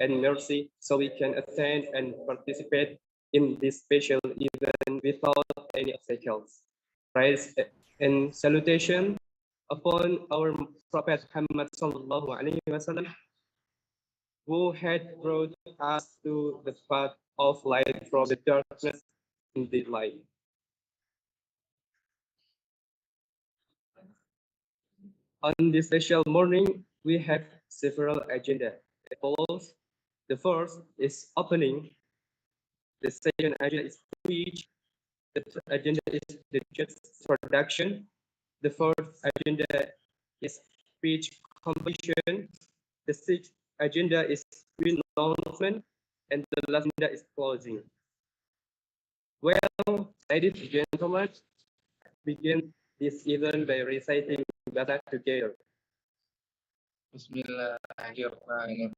and mercy, so we can attend and participate in this special event without any obstacles. Praise and salutation upon our Prophet Muhammad sallallahu alaihi wasallam, who had brought us to the path of light from the darkness in the light. On this special morning, we have several agenda as follows. The first is opening. The second agenda is speech. The third agenda is the just production. The fourth agenda is speech completion. The sixth agenda is announcement, and the last agenda is closing. Well, ladies and gentlemen, begin this event by reciting Batak together. Bismillahirrahmanirrahim.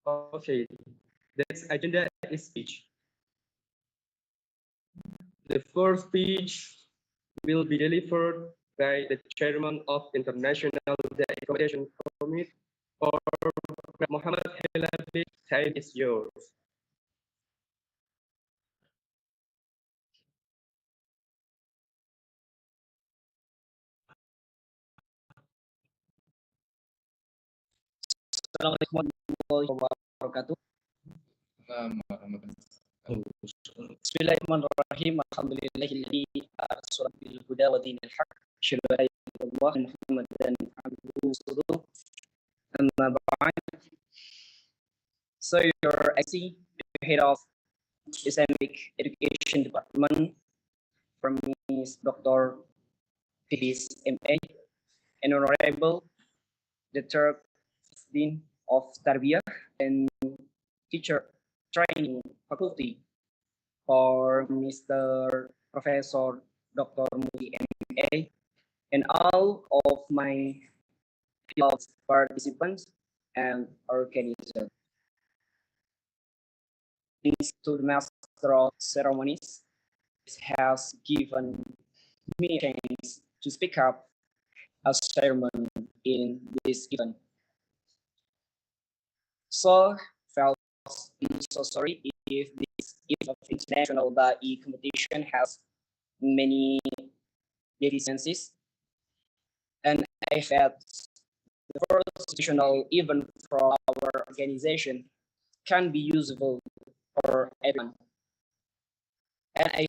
Okay, the next agenda is speech. The first speech will be delivered by the chairman of International Day Accommodation Committee, or Muhammad Helabi. Time is yours. Assalamualaikum warahmatullahi wabarakatuh. Bismillahirrahmanirrahim. Alhamdulillahilladzi arsala bil huda wa dinil haq. Asyhadu an la ilaha illallah Muhammadan abduhu wa rasuluh. Amma ba'd. So your IC, the head of Islamic Education Department, from Ms. Dr. Fidis MA, and Honorable the third Dean of Tarbiyah and Teacher Training Faculty, for Mr. Professor Dr. Mudi MA, and all of my field participants and organisers. Thanks to the Master of Ceremonies, has given me a chance to speak up as chairman in this event. So, felt so sorry if this event of international BAI competition has many deficiencies, and I felt the first institutional event from our organization can be useful for everyone. And I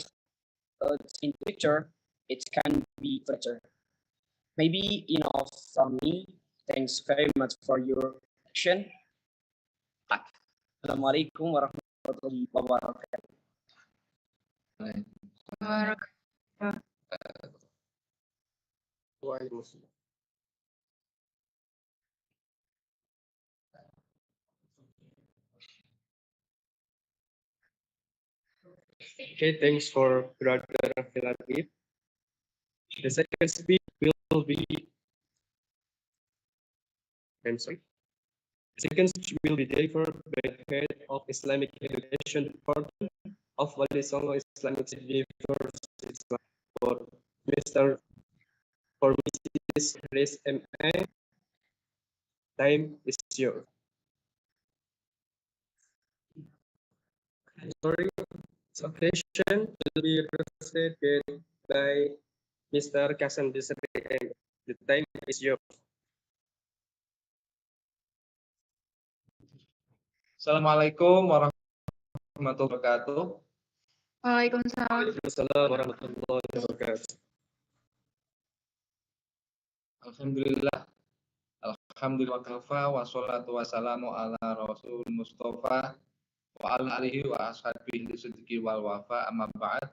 thought in the future it can be better. Maybe enough from me. Thanks very much for your attention. Assalamualaikum warahmatullahi wabarakatuh. Okay, thanks for Brother Philadelphia. The second speech will be, I'm sorry. The second speech will be delivered by the head of Islamic Education Department of Wali Songo Islamic University for Mr. for Mrs. Grace M.A. Time is yours. Sorry, occasion will be presented by Mr. Kasan Desri. The time is yours. Assalamualaikum warahmatullahi wabarakatuh. Waalaikumsalam. Waalaikumsalam warahmatullahi wabarakatuh. Alhamdulillah. Alhamdulillah kafa wa salatu wassalamu ala rasul mustafa wa ala alihi wa ashabihi siddiqi wal wafa, amma ba'd.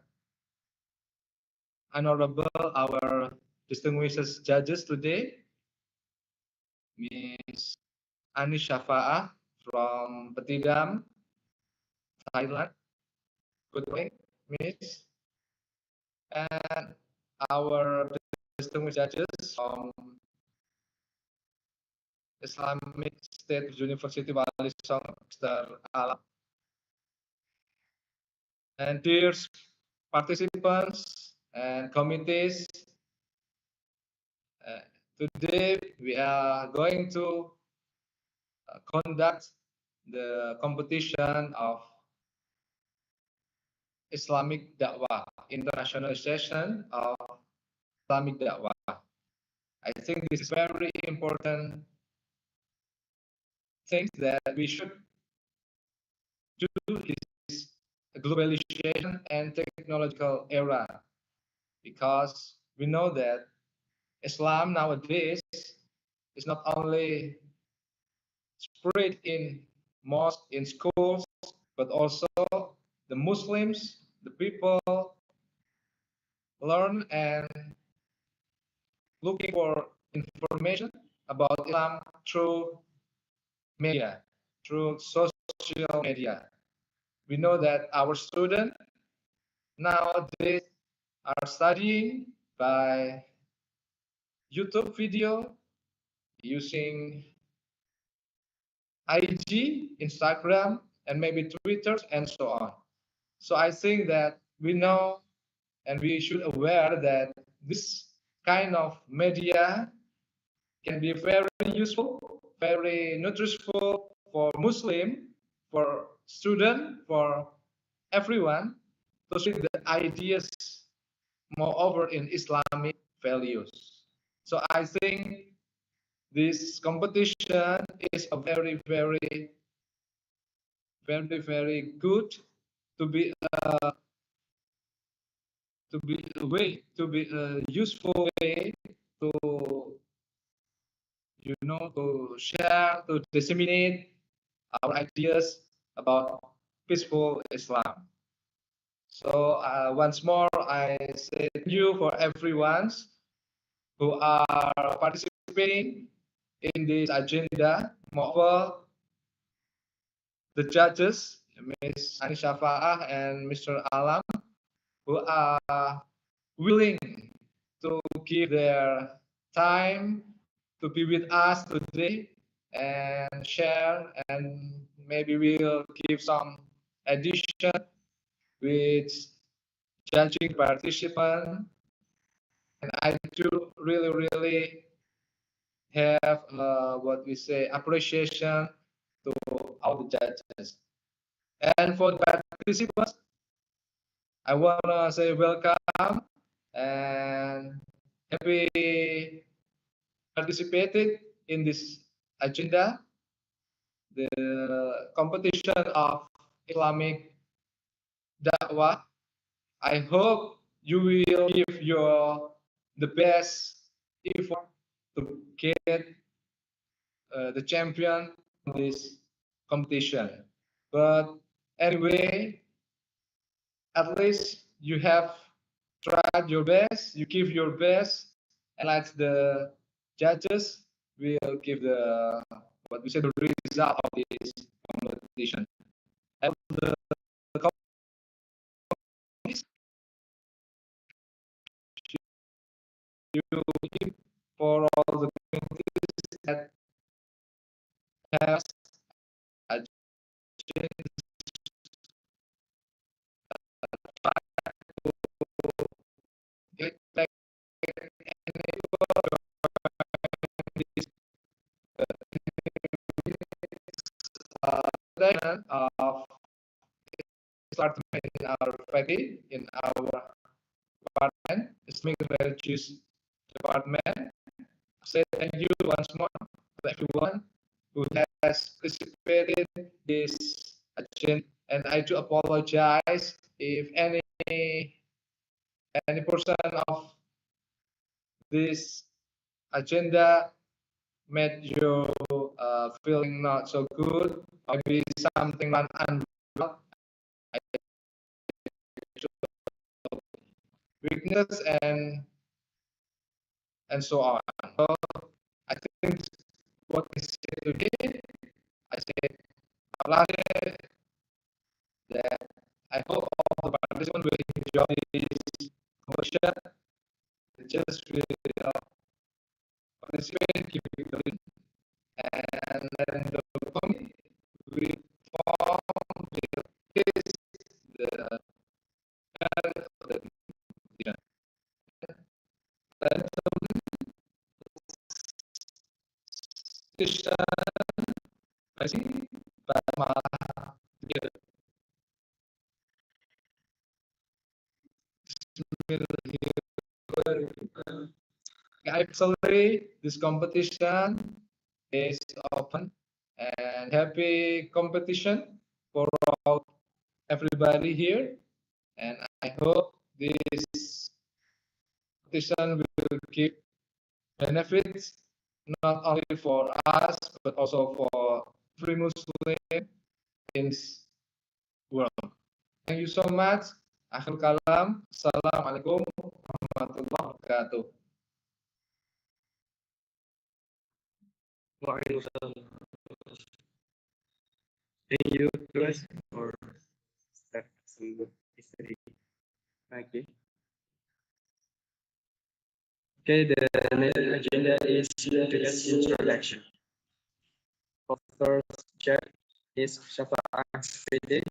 Honorable our distinguished judges today, Miss Anis Shafa'ah from Petidam, Thailand. Good morning, Miss. And our distinguished judges from Islamic State University Wali Songo, Mr. Alam. And dear participants and committees, today we are going to conduct the competition of Islamic Da'wah, internationalization of Islamic Da'wah. I think this is very important things that we should do this globalization and technological era, because we know that Islam nowadays is not only spread in mosques, in schools, but also the Muslims, the people learn and looking for information about Islam through media, through social media. We know that our students nowadays are studying by YouTube video, using IG, Instagram, and maybe Twitter, and so on. So I think that we know and we should aware that this kind of media can be very useful, very nutritious for Muslim, for student, for everyone to see the ideas moreover in Islamic values. So I think this competition is a very good to be a useful way to to share, to disseminate our ideas about peaceful Islam. So once more, I say thank you for everyone who are participating in this agenda. Moreover, the judges, Ms. Anisha Faah and Mr. Alam, who are willing to give their time to be with us today and share, and maybe we'll give some addition with judging participant. And I do really have what we say appreciation to all the judges. And for the participants, I wanna say welcome and happy participated in this agenda, the competition of Islamic Da'wah. I hope you will give the best effort to get the champion in this competition. But anyway, at least you have tried your best, you give your best, and like the judges will give the what we say the result of this competition. And the companies you give for all the communities that have a of department in our faculty, in our department, Islamic Religious Department. Say thank you once more to everyone who has participated in this agenda, and I do apologize if any portion of this agenda made you feeling not so good, maybe something not unwell, weakness, and so on. So I think what we say today, I say that I hope all the participants will enjoy this competition. Just will participate, keep it going, and then the committee will form the case, the competition. Then the Actually, this competition is open and happy competition for everybody here. And I hope this competition will give benefits not only for us but also for every Muslim in this world. Thank you so much. Akhir kalam. Assalamualaikum warahmatullahi wabarakatuh. Thank you guys for that some good history. Okay. Okay, the next agenda is today's introduction. First chat is Shafa'ah Fede.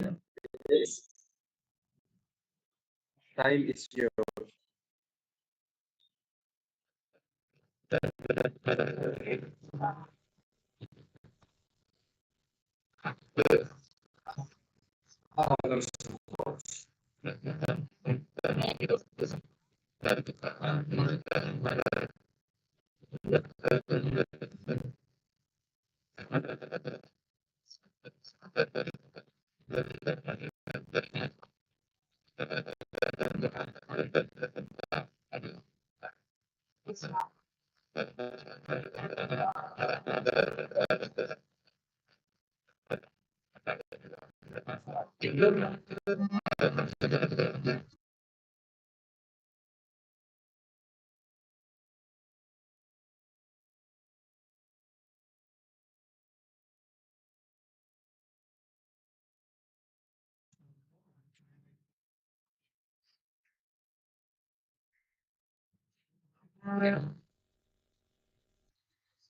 Time is yours.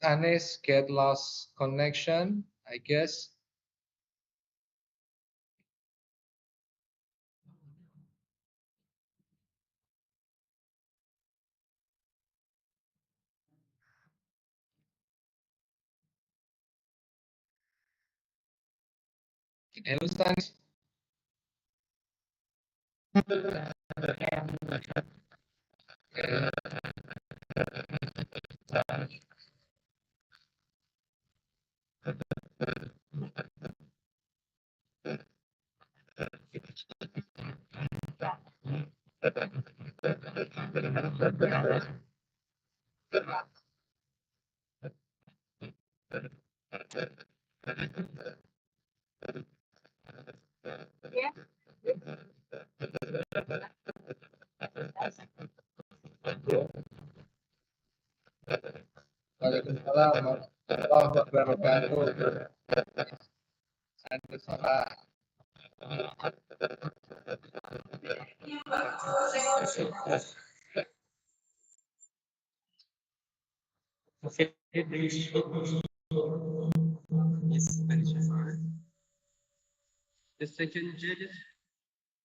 Anis get lost connection, I guess. Hello, Anis. Waalaikumsalam warahmatullahi wabarakatuh. Anis, salah. Okay. The second judge,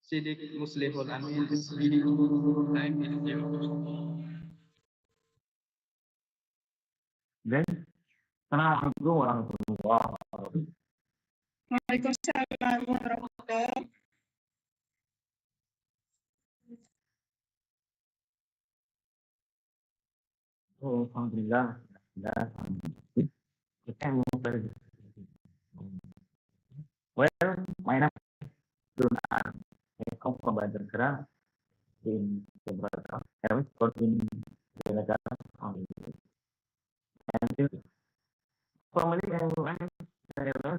Siddiq Muslihul Amin, is reading. Time is yours. Dan Assalamualaikum warahmatullahi wabarakatuh. Waalaikumsalam warahmatullahi. Oh, alhamdulillah. Well, my name is Dunan. I come from Bandar in Jakarta. I was born in Jakarta. And formally, I was in Jakarta.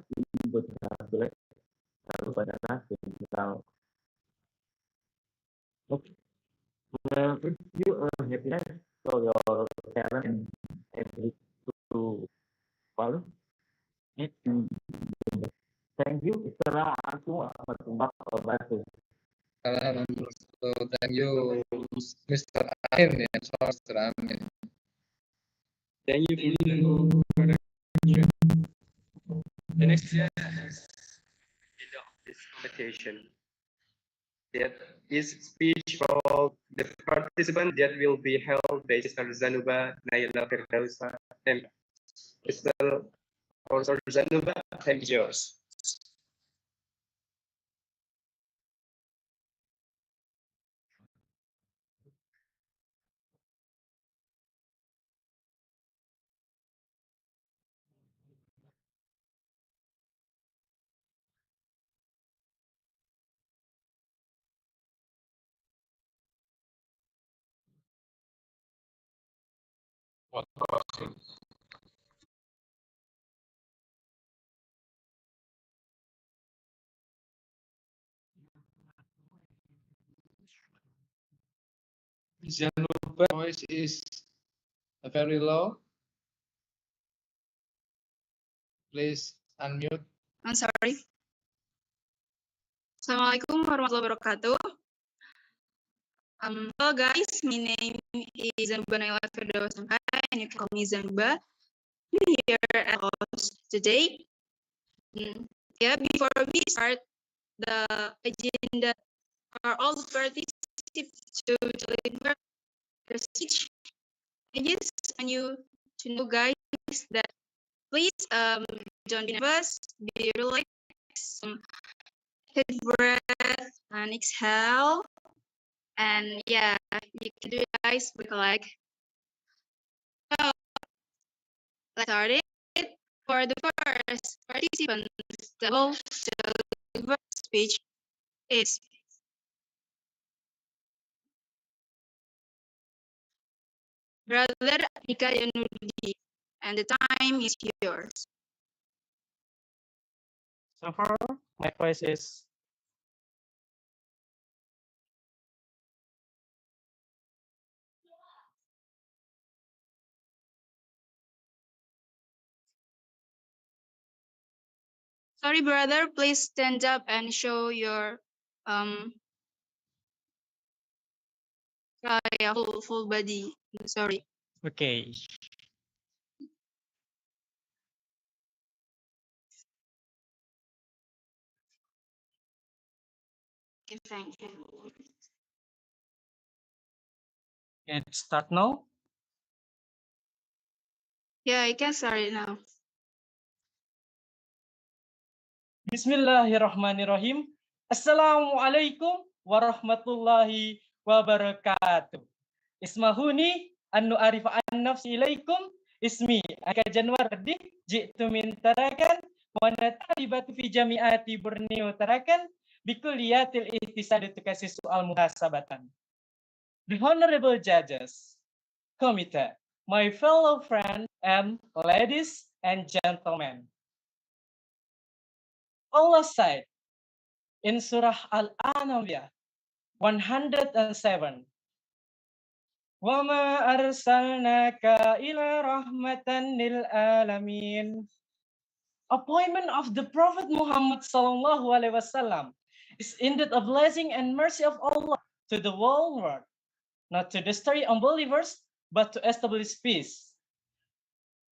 Lalu pada saat kita if you happiness so your parents and ability to follow it. Thank you. Assalamualaikum warahmatullahi wabarakatuh. So thank you, Mr. Amin. Ya, Mr. Amin. Thank you for the next year is end of this competition. That is speech for the participant that will be held by Sister Zanuba Naila Firdausa and Mr. Professor Zanuba. Thank you. Yours. What question? Jangan voice is very low. Please unmute. I'm sorry. Assalamualaikum warahmatullahi wabarakatuh. Hello guys, my name is Zanuba Naila Firdaus Sampai, and you can call me Zanuba. I'm here at host today. Yeah, before we start the agenda, are all participants to deliver their speech. I just want you to know, guys, that please don't be nervous, be relaxed, take a breath and exhale. And yeah, you can do it, guys, with like. So let's start it. For the first participant, the whole deliver speech is Brother Ika Yanudi, and the time is yours. So far, my voice is Sorry, brother, please stand up and show your yeah, full body. Sorry. okay. Okay, thank you. Can it start now? Yeah, I can start it now. Bismillahirrahmanirrahim. Assalamualaikum warahmatullahi wabarakatuh. Ismahuni annu arifa an nafsi ilaikum ismi aka Januardi jitu min tarakan wa natalibatu fi jami'ati Borneo tarakan bikuliyatil ihtisadatu kasih soal muhasabatan. The honorable judges, committee, my fellow friends and ladies and gentlemen. Allah said in Surah Al-Anbiya 107, وَمَا أَرْسَلْنَاكَ إِلَى رَحْمَةً لِلْعَالَمِينَ. Appointment of the Prophet Muhammad sallallahu alaihi wasallam is indeed a blessing and mercy of Allah to the whole world, not to destroy unbelievers, but to establish peace.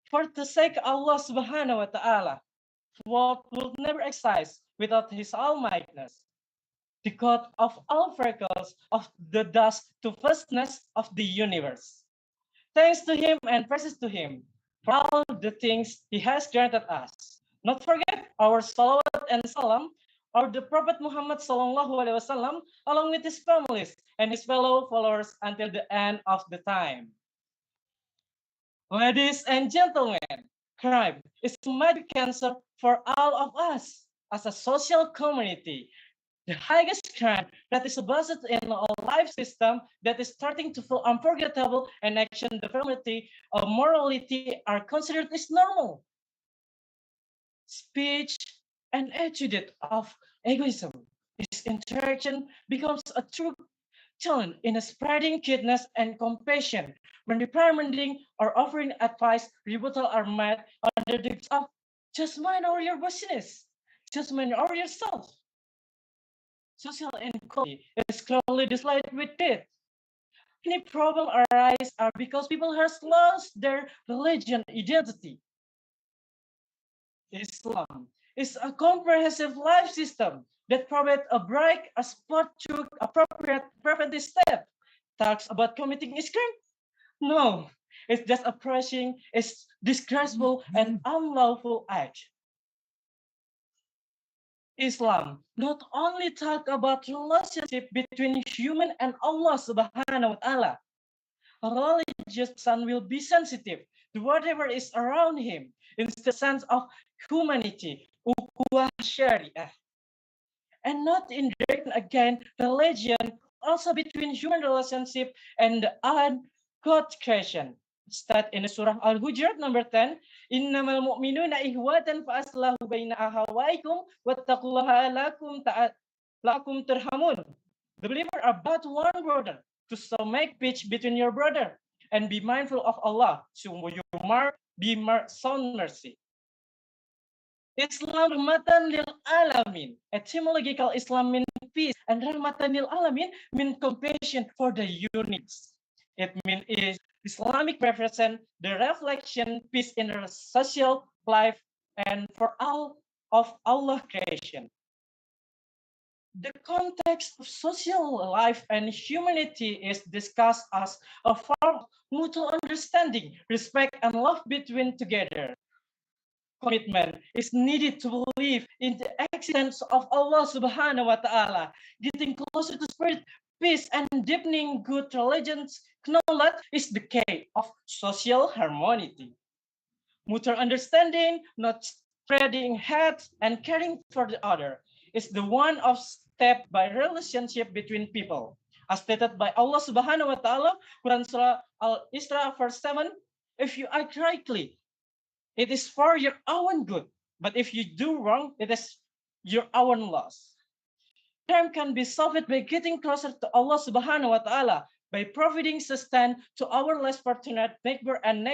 For the sake of Allah subhanahu wa ta'ala, the world will never exist without His almightiness. The God of all miracles of the dust to vastness of the universe. Thanks to Him and praises to Him for all the things He has granted us. Not forget our salawat and salam, or the Prophet Muhammad sallallahu alaihi wasallam, along with his families and his fellow followers until the end of the time. Ladies and gentlemen, crime is a major cancer for all of us as a social community. The highest crime that is based in a life system that is starting to feel unforgettable and action development or morality are considered as normal. Speech and attitude of egoism. This interaction becomes a true challenge in spreading kindness and compassion when reprimanding or offering advice, rebuttal are met under the guise of just mind over your business, just mind over yourself. Social inequality is clearly displayed with it. Many problems arise are because people have lost their religion identity. Islam is a comprehensive life system that provides a break, a spot through appropriate preventive step. Talks about committing a crime? No, it's just approaching a disgraceful and unlawful act. Islam not only talk about relationship between human and Allah subhanahu wa ta'ala. A religious person will be sensitive to whatever is around him in the sense of humanity, ukhuwah syariah. And not in direct again religion, also between human relationship and the God creation. Start in Surah Al-Hujurat number 10. Innamal mu'minuna ihwatan fa aslahu baina ahawaikum wattaqullaha lakum turhamun. The believer are but one brother, to so make peace between your brother, and be mindful of Allah, so you sound mercy. Islam rahmatan lil alamin. Etymological Islam means peace, and rahmatan lil alamin means compassion for the unities. It means Islamic represent the reflection peace in the social life and for all of Allah creation. The context of social life and humanity is discussed as a form of mutual understanding, respect, and love between together. Commitment is needed to believe in the existence of Allah subhanahu wa ta'ala, getting closer to spirit, peace, and deepening good religions. Knowledge is the key of social harmony. Mutual understanding, not spreading hate and caring for the other, is the one of step by relationship between people. As stated by Allah subhanahu wa ta'ala, Quran Surah Al-Isra verse 7, if you act rightly, it is for your own good. But if you do wrong, it is your own loss. Crime can be solved by getting closer to Allah subhanahu wa ta'ala, by providing sustenance to our less fortunate neighbor and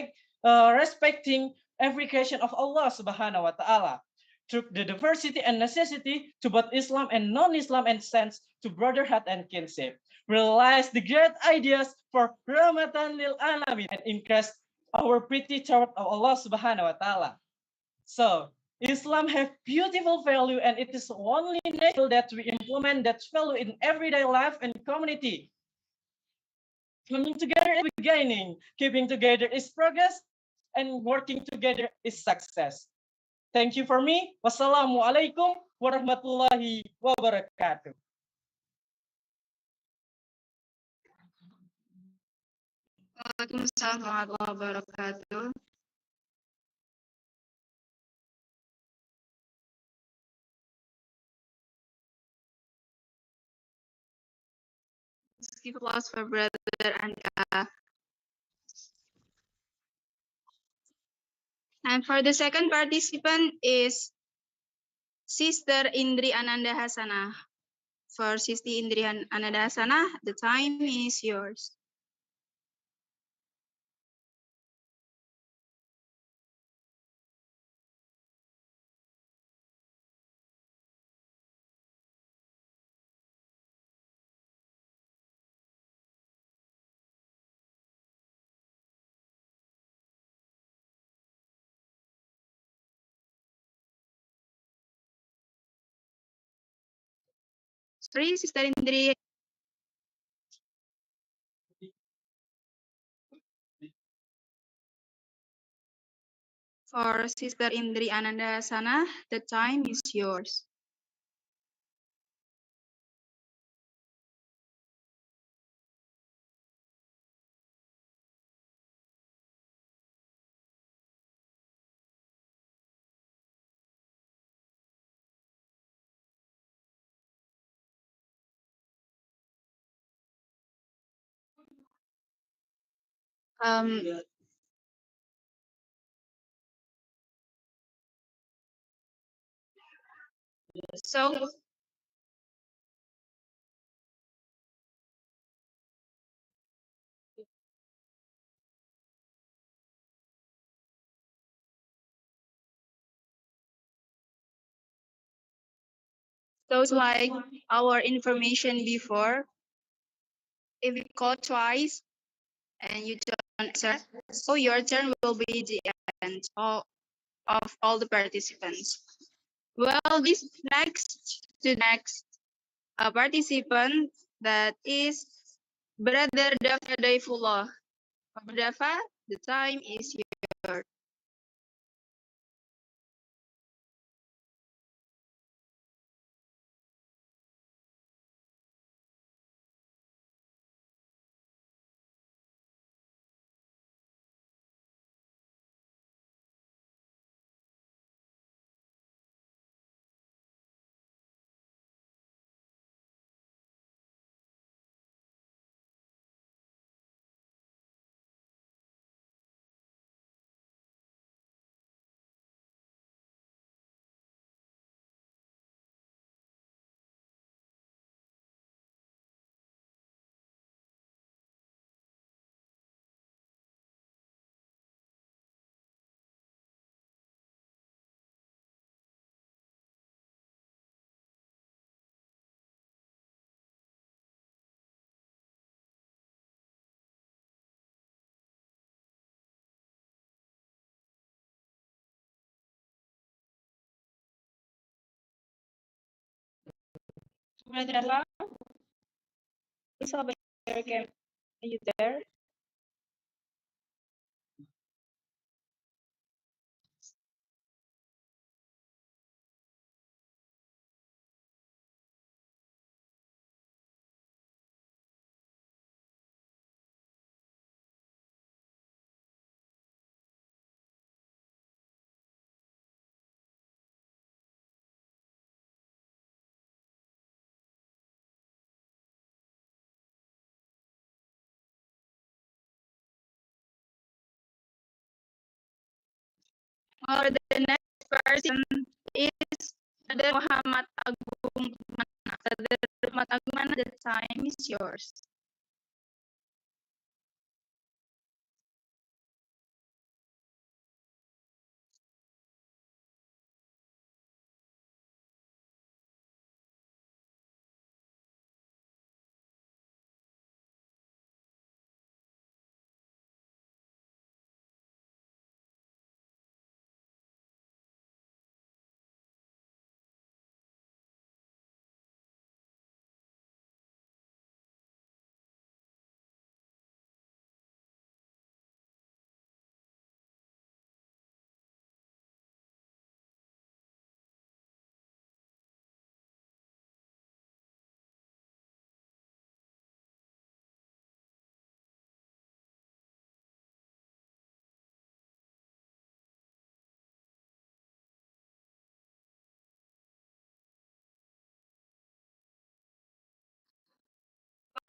respecting every creation of Allah subhanahu wa ta'ala. Through the diversity and necessity to both Islam and non-Islam and sense to brotherhood and kinship. Realize the great ideas for Rahmatan lil Alamin and increase our pretty toward of Allah subhanahu wa ta'ala. So Islam have beautiful value, and it is only natural that we implement that value in everyday life and community. Coming together is beginning, keeping together is progress, and working together is success. Thank you for me. Wassalamualaikum warahmatullahi wabarakatuh. Waalaikumsalam warahmatullahi wabarakatuh. Let's give applause for Brother Anka. And for the second participant is Sister Indri Ananda Hasana. For Sister Indri Ananda Hasana, the time is yours. Sorry, Sister Indri. For Sister Indri Ananda Hasana, the time is yours. So those like our information before, if you call twice and you don't answer, so your turn will be the end of all the participants. Well, this next participant, that is Brother Dafa Daifullah. Brother Dafa, the time is yours. Brother Evan, please open your camera. Are you there? Or the next person is Brother Muhammad Agung Mana. Brother Muhammad Agung Mana, the time is yours.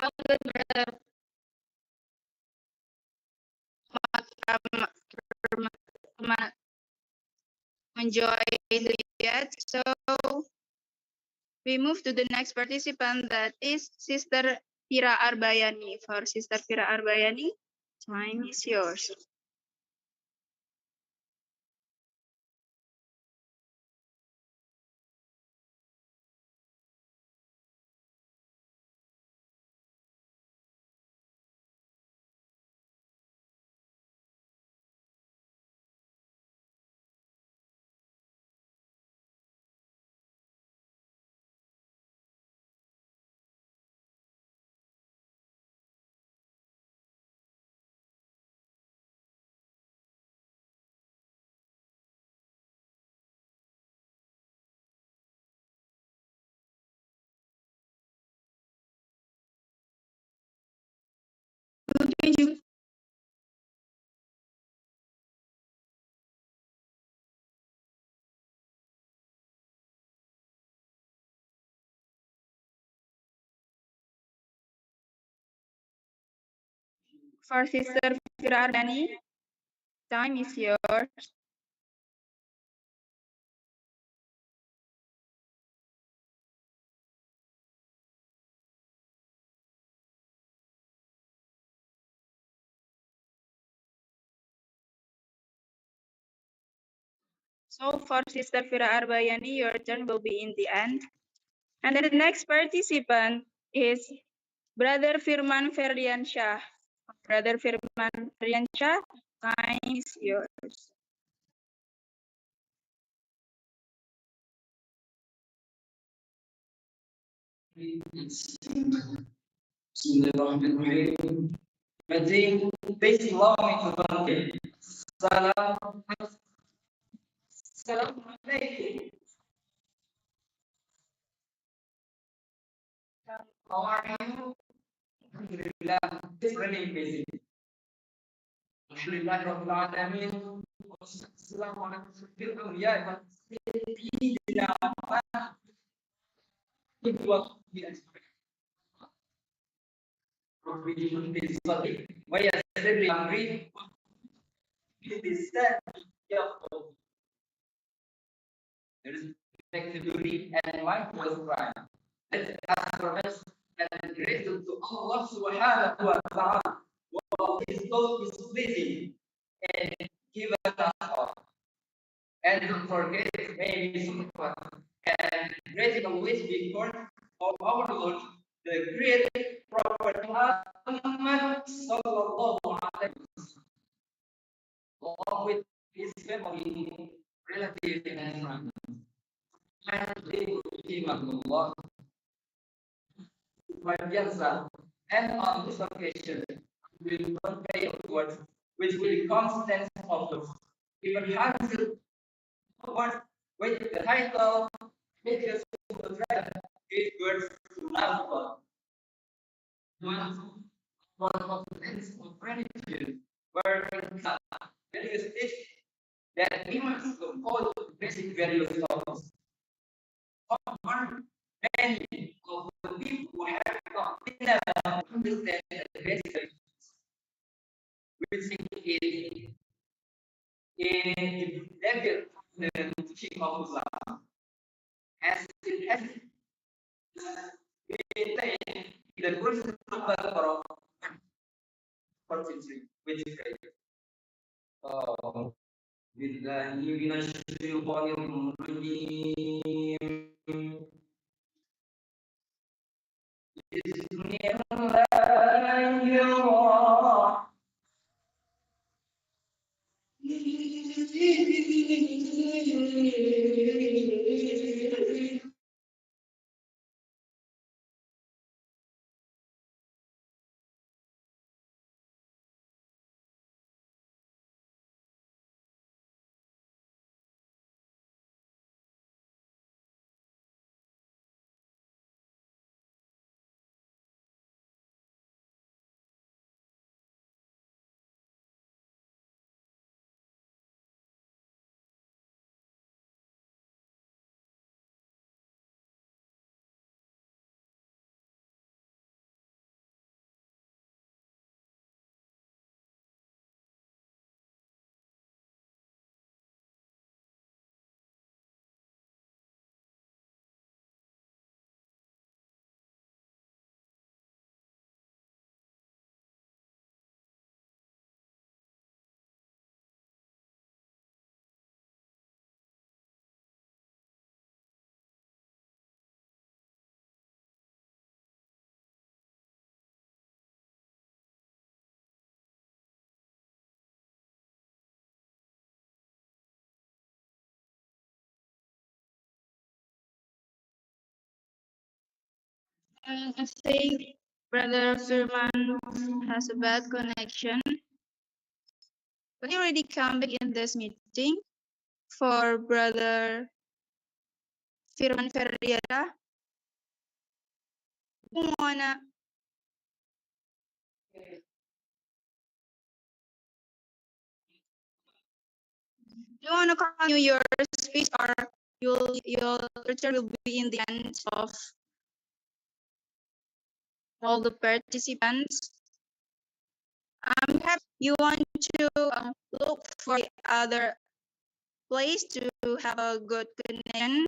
Well, good, Brother Muhammad, enjoy the yet. So we move to the next participant, that is Sister Fira Arbayani. For Sister Fira Arbayani, time is yours. For Sister Fira Arbayani, time is yours. So for Sister Fira Arbayani, your turn will be in the end. And then the next participant is Brother Firman Ferdiansyah. Brother Firman Ferdiansyah, time is yours. Bismillahirrahmanirrahim. Majid, peace, love, and abundance. Salam. Assalamualaikum. How are you? Alhamdulillah, it's really busy. Alhamdulillah, Rabbil Alamin. Assalamualaikum ya sayyidina Rabbi Bismillah wa yassir li amri bilisani yafqahu. There is flexibility and mindful crime. Let's ask for rest and gratitude to Allah subhanahu wa ta'ala for his love is pleasing and give us all. And don't forget maybe support and gratitude always before of our Lord, the great Prophet Muhammad sallallahu alaihi wasallam, along with his family, relatives, and friends. And they will be Allah. Supardiansa, and on this occasion will convey a word which will constant focus. Even hundred words with the title Because of the Thread Give Words to Love God. One of the ends of gratitude where values teach that we must uphold basic values of many of the people who have not been able to understand the basic which in David the teaching of Islam as it has been said in the first chapter of 43 which is great. بالله من الشيطان الرجيم بسم الله الرحمن I think Brother Firman has a bad connection. But he already come back in this meeting for Brother Firman Ferdiara. Kung wanna, you wanna continue your speech or your turn will be in the end of all the participants. I'm happy you want to look for the other place to have a good connection.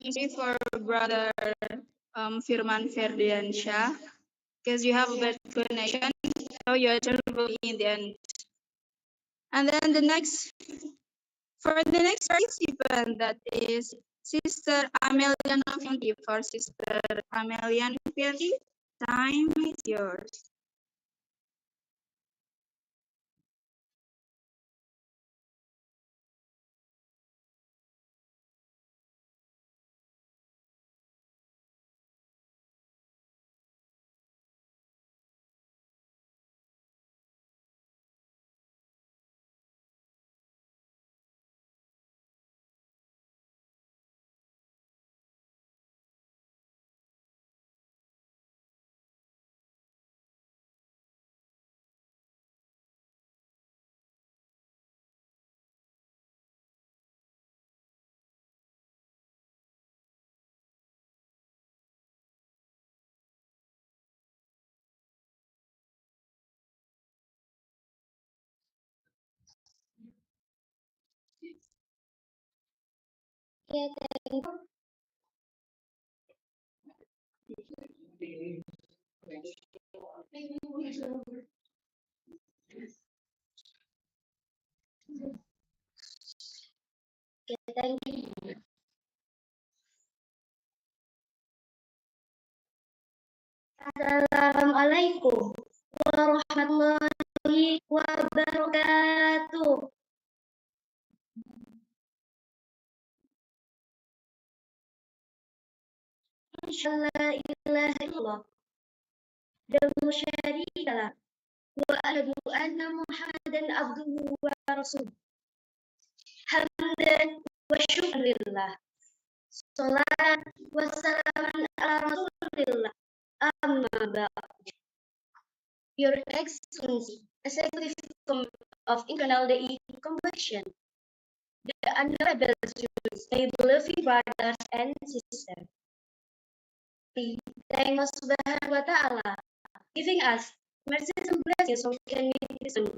Thank you for Brother Firman Ferdiansyah, because you have a bad connection, so your turn will be in the end. And then for the next participant, that is Sister Amelia Novianti. For Sister Amelia Novianti, time is yours. Yeah, thank you. Okay, thank you. Assalamualaikum warahmatullahi wabarakatuh. Insyaallah ilaha illallah dan musyarikalah wa asyhadu anna Muhammadan abduhu wa rasuluh. Hamdan wa syukrillah. Salat wa salam ala rasulillah. Amma ba'd. Your Excellency, Executive of Internal DI Competition, the honorable students, my beloved brothers and sisters. We thank Allah Subhanahu wa Ta'ala giving us mercy and blessings so we can meet this one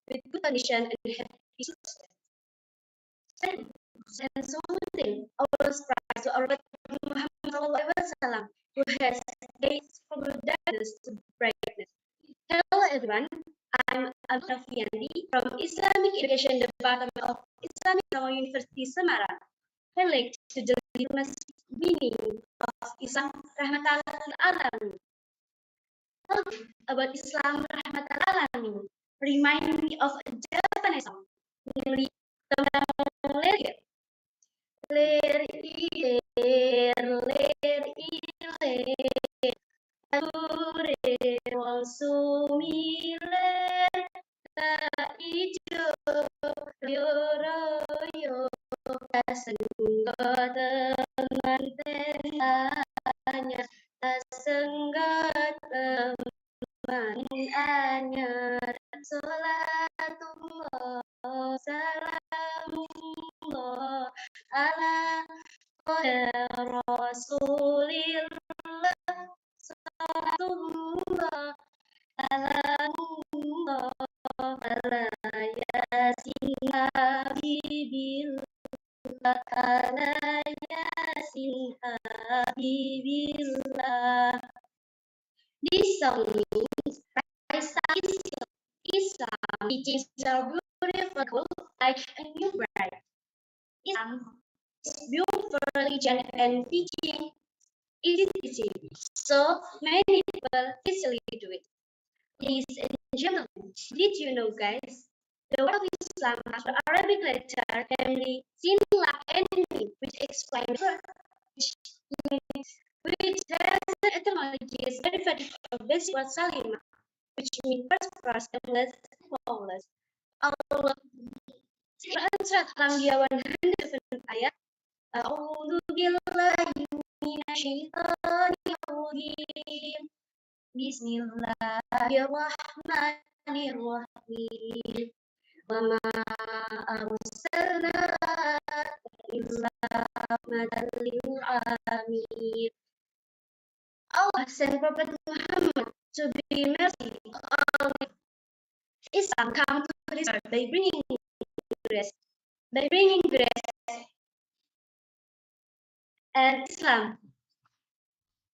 with good condition and happy success. And so thing, our praise to our Prophet Muhammad Sallallahu Alaihi Wasallam, who has days from darkness to brightness. Hello everyone, I'm Abdul Fiandi from Islamic Education Department of Islamic Law University Semarang. I like to deliver the message meaning of Islam Rahmatan Alamin. About Islam Rahmatan Alamin remind me of a Japanese song, namely Tembang Ler. Ler Ature wong sumiler tak ijo royo kasengko teman hanya tasenggat teman anyar salatullah salamullah ala rasulillah salatullah salamullah ala yasin habibillah ala yasin habibillah. This song means Islam teachings are beautiful like a new bride. Islam is beautiful religion and teaching is teaching. So many people easily do it. Ladies and gentlemen, did you know guys? The word of Islam has the Arabic letter namely Sin Lam Enemy, which explains which has the etymology is derivative of basic word salima, which means prosperous and less flawless. Allah Quran Surat Al-Anbiya 107 ayat A'udzu billahi minasyaitonir rajim. Bismillahirrahmanirrahim. Wa ma arsalnaka illa rahmatan lil alamin. Allah sent Prophet Muhammad to be mercy to all. Islam come to this earth by bringing grace, and Islam.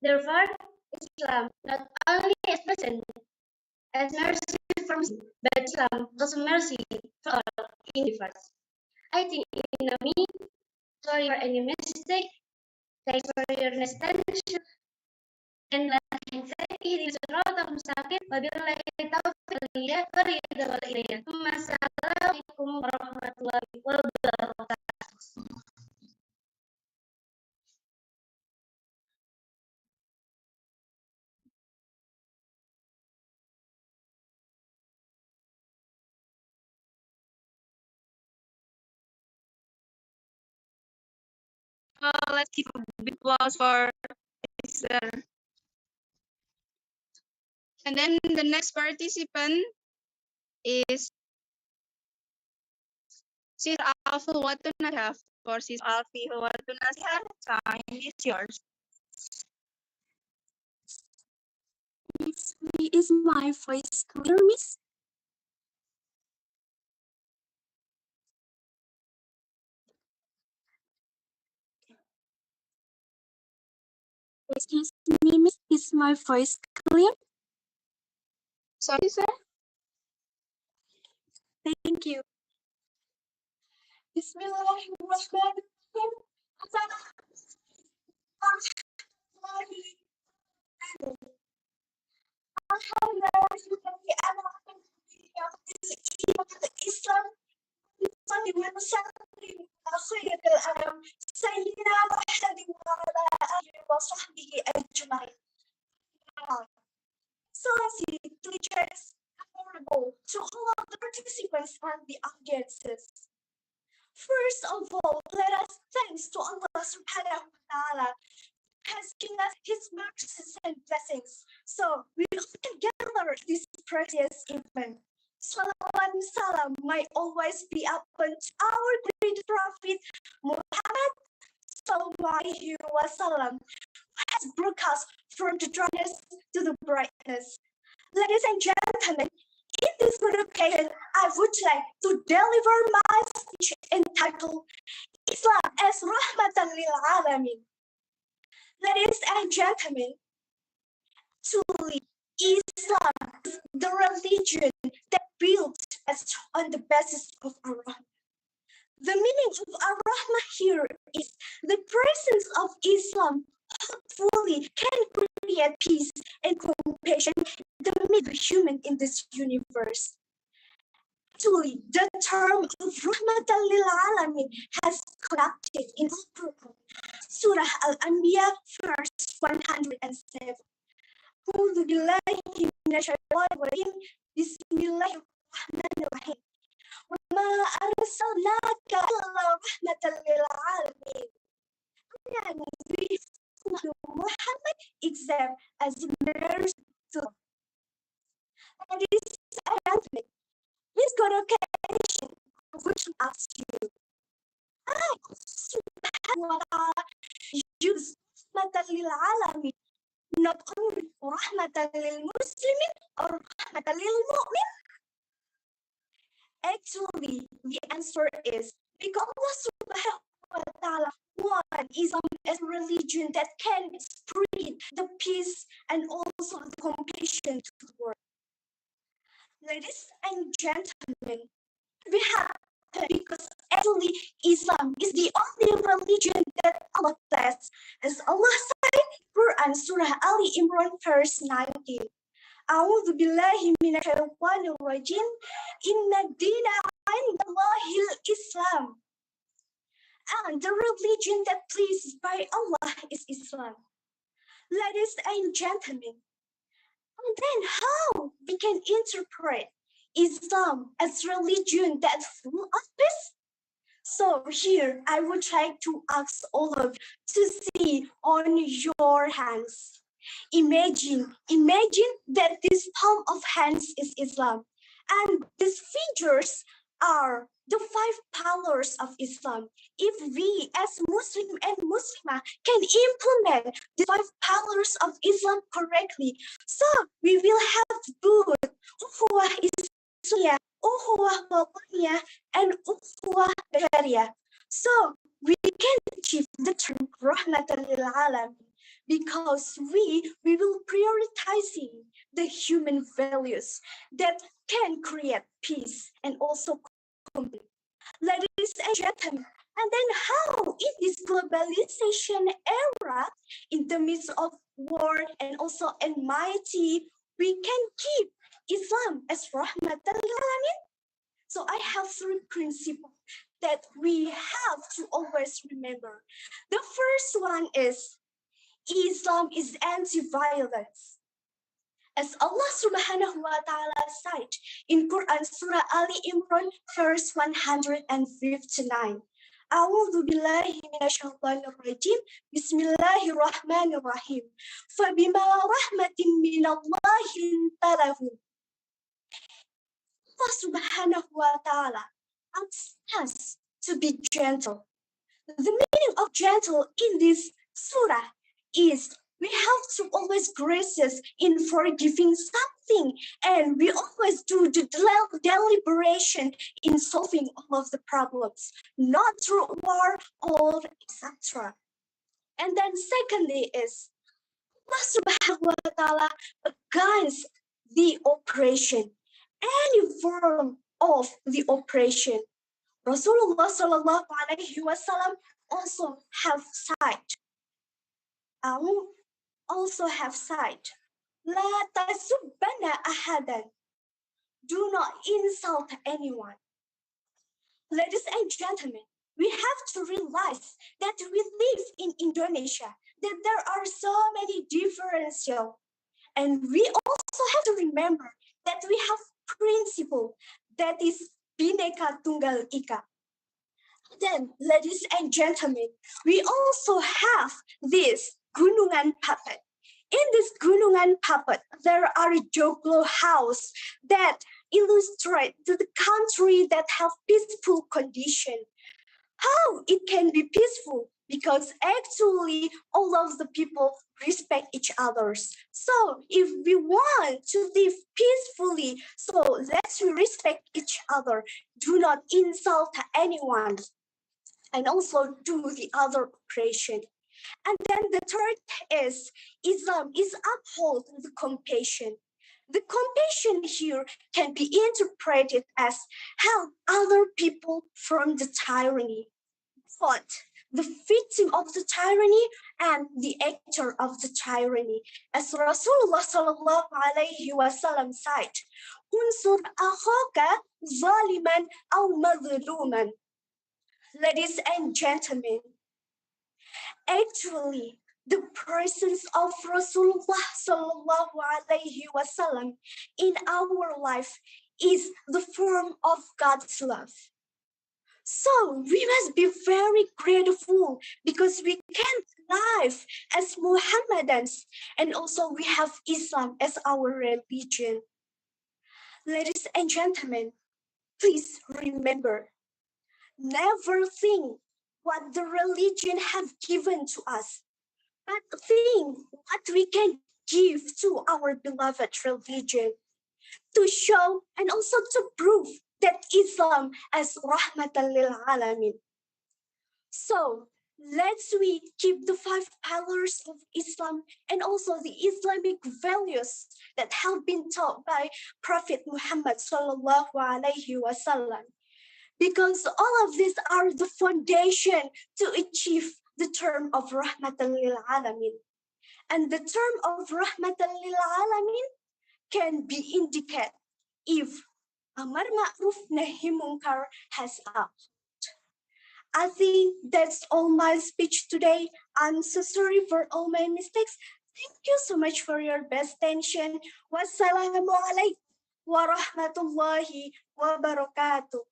Therefore, Islam not only is present as mercy from sin, but Islam also mercy for all in the universe. I think you know me. Sorry for any mistake. Thanks for your attention. Dan saya ini surat mustaqim wabillahi taufiq wal hidayah. Wassalamualaikum warahmatullahi wabarakatuh. Let's give a big applause for Esther. And then the next participant is Sis Alfi Watunasihah. For Sis Alfi Watunasihah, time is yours. Is my voice clear, Miss? Excuse me, miss. Is my voice clear? Sorry, sir. Thank you. Bismillahirrahmanirrahim. Islam خير الأنام سيدنا محمد وعلى آله وصحبه أجمعين. Excellency, teachers, honorable to all of the participants and the audiences. First of all, let us thanks to Allah subhanahu wa ta'ala has given us his mercies and blessings. So we can gather this precious event. Salawat and salam might always be upon our great prophet Muhammad sallallahu alaihi wasallam, who has brought us from the darkness to the brightness. Ladies and gentlemen, in this occasion, I would like to deliver my speech entitled Islam as Rahmatan lil Alamin. Ladies and gentlemen, truly, Islam is the religion that built on the basis of Ar-Rahmah. The meaning of Ar-Rahmah here is the presence of Islam hopefully can create peace and compassion amid the human in this universe. Actually, the term of Rahmatan lil Alamin has connected in Al-Quran, Surah Al-Anbiya, verse 107. أعوذ بالله من الشيطان الرجيم بسم الله الرحمن الرحيم وما أرسلناك إلا رحمة للعالمين. Muhammad except as a mercy to ladies and gentlemen. This good occasion which asks you, I subhanahu wa ta'ala use Rahmatan lil Alamin, not only Rahmatan lil Muslimin or Rahmatan lil Mu'min. Actually, the answer is because Allah subhanahu wa ta'ala one Islam as a religion that can spread the peace and also the compassion to the world. Ladies and gentlemen, we have because actually Islam is the only religion that Allah blessed, as Allah said in Quran Surah Ali Imran verse 19. أعوذ بالله من الشيطان الرجيم إن الدين عند الله الإسلام. And the religion that pleases by Allah is Islam. Ladies and gentlemen, and then how we can interpret Islam as religion that's full of peace? So here I would like to ask all of you to see on your hands. Imagine that this palm of hands is Islam, and these figures are the 5 pillars of Islam. If we as Muslim and Muslimah can implement the 5 pillars of Islam correctly, so we will have good ukhuwah Islamiyah, ukhuwah wataniyah, and ukhuwah bashariyah. So we can achieve the term Rahmatan lil Alamin because we will prioritizing the human values that can create peace and also compassion. Ladies and gentlemen, and then how in this globalization era, in the midst of war and also enmity, we can keep Islam as Rahmatan lil Alamin? So I have 3 principles that we have to always remember. The first one is Islam is anti-violence. As Allah subhanahu wa ta'ala said in Quran Surah Ali Imran verse 159. A'udhu billahi minasyaitanir rajim. Bismillahirrahmanirrahim. Fabima rahmatin minallahi lintalahum. Allah subhanahu wa ta'ala asks us to be gentle. The meaning of gentle in this surah is we have to always gracious in forgiving something, and we always do the deliberation in solving all of the problems, not through war or etc. And then secondly is Allah Subhanahu wa Ta'ala against the oppression, any form of the oppression. Rasulullah Sallallahu Alaihi Wasallam also have said, La tasubbanna ahadan. Do not insult anyone. Ladies and gentlemen, we have to realize that we live in Indonesia, that there are so many differences. And we also have to remember that we have principle that is Bhinneka Tunggal Ika. Then, ladies and gentlemen, we also have this Gunungan puppet. In this Gunungan puppet, there are joglo house that illustrate the country that have peaceful condition. How it can be peaceful? Because actually all of the people respect each others. So if we want to live peacefully, so let's respect each other. Do not insult anyone. And also do the other oppression. And then the third is Islam is uphold the compassion. The compassion here can be interpreted as help other people from the tyranny. But the victim of the tyranny and the actor of the tyranny. As Rasulullah Sallallahu Alaihi Wasallam said, Unsur akhaka zaliman aw madluman. Ladies and gentlemen, actually, the presence of Rasulullah Sallallahu Alaihi Wasallam in our life is the form of God's love. So we must be very grateful because we can live as Muhammadans and also we have Islam as our religion. Ladies and gentlemen, please remember, never think what the religion have given to us, but think what we can give to our beloved religion to show and also to prove that Islam as rahmatan lil alamin. So let's we keep the 5 pillars of Islam and also the Islamic values that have been taught by Prophet Muhammad sallallahu alaihi wasallam. Because all of these are the foundation to achieve the term of rahmatan lil alamin. And the term of rahmatan lil alamin can be indicated if amar ma'ruf nahi munkar has up. I think that's all my speech today. I'm so sorry for all my mistakes. Thank you so much for your best attention. Wassalamualaikum warahmatullahi wabarakatuh.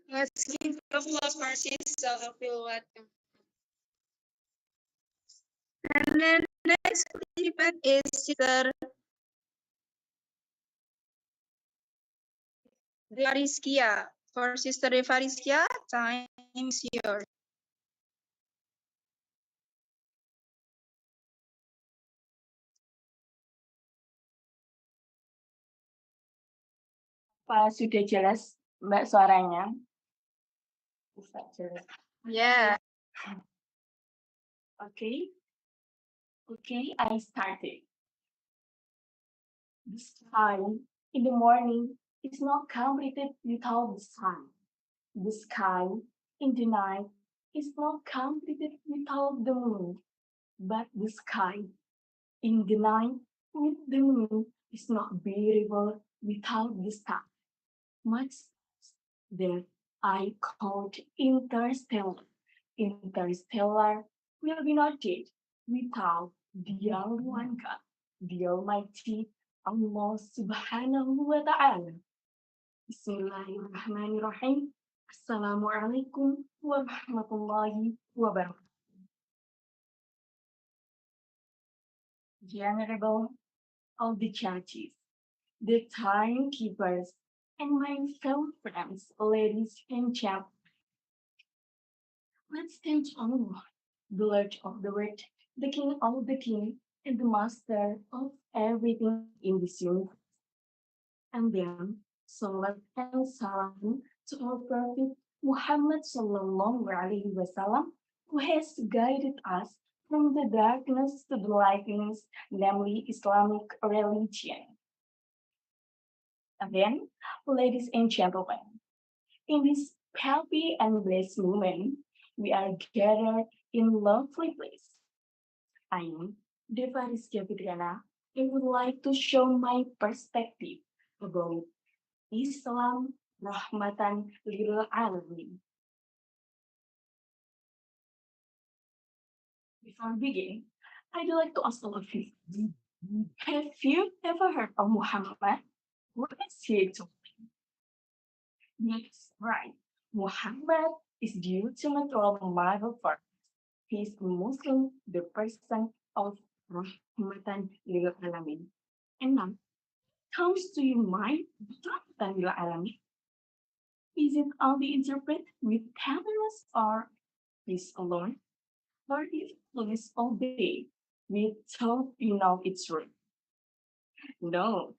Let's give the applause for Sister Welcome. And then next participant is Sister Devariskia. For Sister Devariskia, time is yours. Apa sudah jelas, Mbak, suaranya? Bisa jelas. Yeah. Okay. Okay, I started. The sky in the morning is not completed without the sun. The sky in the night is not completed without the moon. But the sky in the night with the moon is not bearable without the star. Much that I called interstellar. Interstellar will be noted without the Young One God, the Almighty Allah Subhanahu wa Ta'ala. Bismillahirrahmanirrahim. Assalamualaikum warahmatullahi wabarakatuh. Venerable all the judges, the timekeepers, and my fellow friends, ladies and gentlemen. Let's thank Allah, the Lord of the world, the King of the King, and the Master of everything in this universe. And then Salat and salam to our Prophet Muhammad sallallahu alaihi wasallam, who has guided us from the darkness to the lightness, namely Islamic religion. And then, ladies and gentlemen, in this happy and blessed moment, we are gathered in lovely place. I am Deva Rizkia Fitriana and would like to show my perspective about Islam rahmatan lil alamin. Before we begin, I'd like to ask all of you, have you ever heard of Muhammad? What is he to? Yes, right. Muhammad is the ultimate role model for us. He is Muslim, the person of rahmatan lil alamin. And now, comes to your mind, rahmatan lil alamin? Is it only interpreted with happiness or peace alone? Or if please obey without you know its root? No,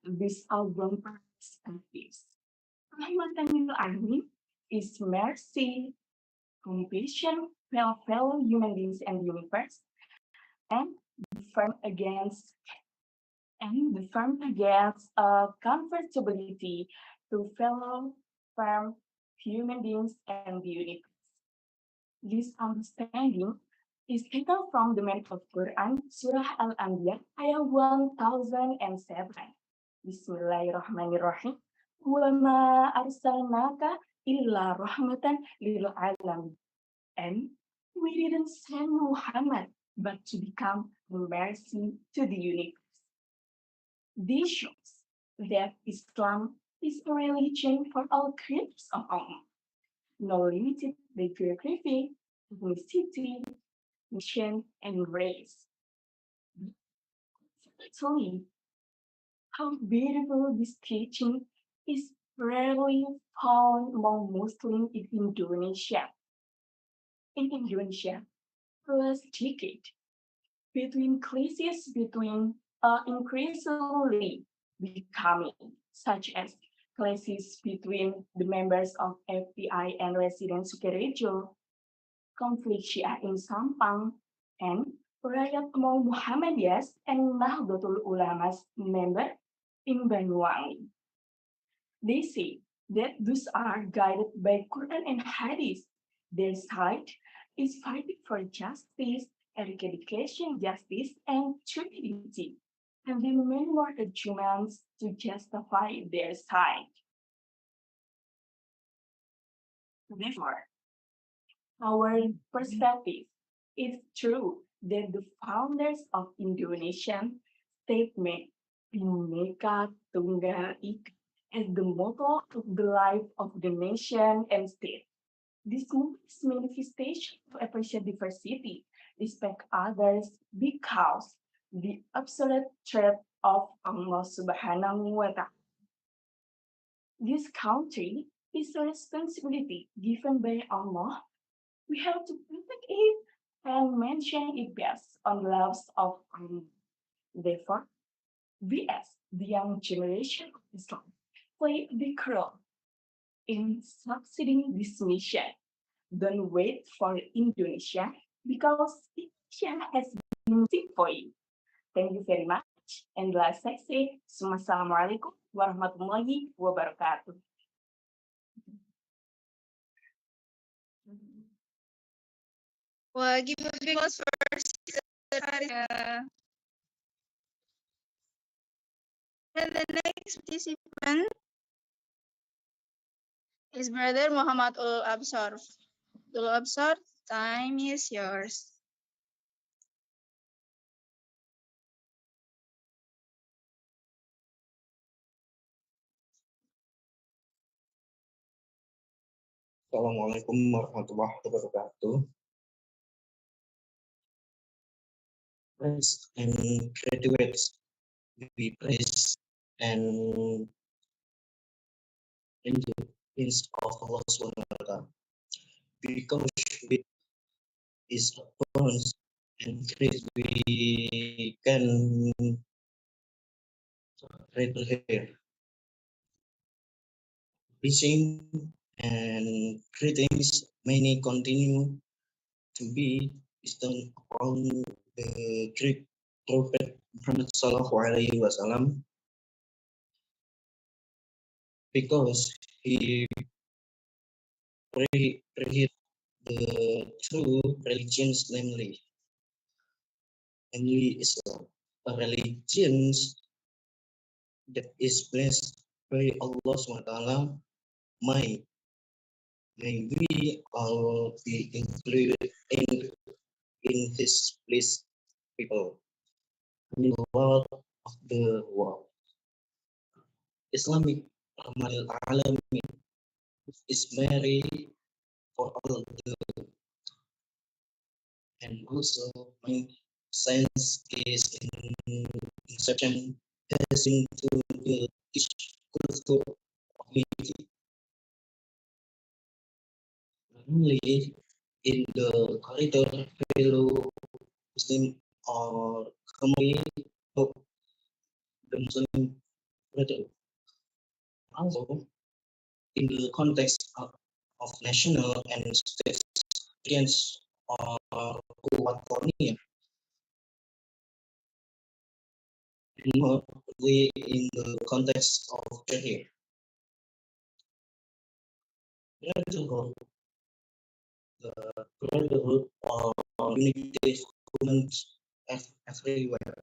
these are wrong perspectives. Rahmatan lil alamin is mercy, compassion for fellow human beings and the universe, and the firm against comfortability to fellow firm human beings and the universe. This understanding is taken from the Merit of Quran, Surah Al-Anbiya, ayat 1007. Bismillahirrahmanirrahim. Wa ma arsalnaka illa rahmatan lil alamin. And we didn't send Muhammad but to become mercy to the universe. This shows that Islam is a religion for all creatures of Allah, not limited by geography, ethnicity, nation, and race. Actually, how beautiful this teaching is rarely found among Muslims in Indonesia. In Indonesia, last decade, between clashes increasingly becoming, such as clashes between the members of FPI and resident Sukorejo, conflict Syiah in Sampang, and riot among Muhammadiyas and Nahdlatul Ulama's member in Banyuwangi. They say that those are guided by Quran and Hadith. Their side is fighting for justice, eradication justice, and stupidity, and there are many more arguments to justify their side. Therefore, our perspective is true that the founders of Indonesian statement Bhinneka Tunggal Ika as the motto of the life of the nation and state. This movement is manifestation to appreciate diversity, respect others because the absolute threat of Allah Subhanahu wa Ta'ala. This country is a responsibility given by Allah. We have to protect it and mention it best on the lives of Allah. Therefore, we as the young generation of Islam play a big role in succeeding this mission. Don't wait for Indonesia because Indonesia has been waiting for you. Thank you very much. And last I say, Assalamualaikum warahmatullahi wabarakatuh. Well, give a big applause for Sister Faria. And the next participant is Brother Muhammad Ul Absar. Ul Absar, time is yours. Assalamualaikum warahmatullahi wabarakatuh. Friends and graduates, we praise and in the peace of Allah Subhanahu wa Ta'ala. Because with His abundance and grace, we can read here. preaching and greetings may continue to be bestowed upon the great Prophet Muhammad Sallallahu Alaihi Wasallam because he preached the true religions, namely Islam, a religion that is blessed by Allah SWT. May we all be included in this list, people, in the world of the world. Islamic Rahmatil Alamin is very for all the and also my science is in inception has into the culture of unity. Only in the corridor fellow Muslim or community of the Muslim brother. Also, in the context of national and state experience or California, mostly in the context of career. Brotherhood, the brotherhood or unity humans everywhere.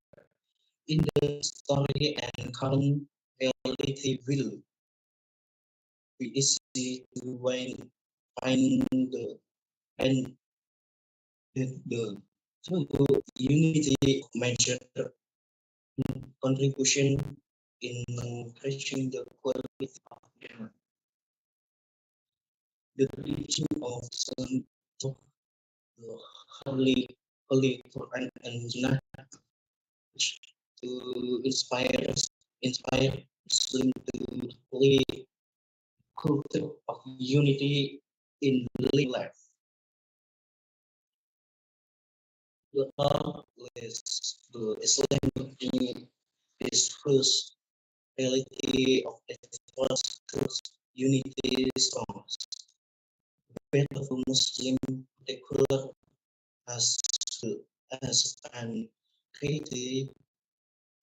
In the story and current reality will be easy to find the find the true unity of major contribution in increasing the quality of human. The teaching of the Holy Quran and Sunnah to inspire Muslim to live culture of unity in daily life. The the Islam is first reality of its first unity songs. Better for Muslim particular as as an creative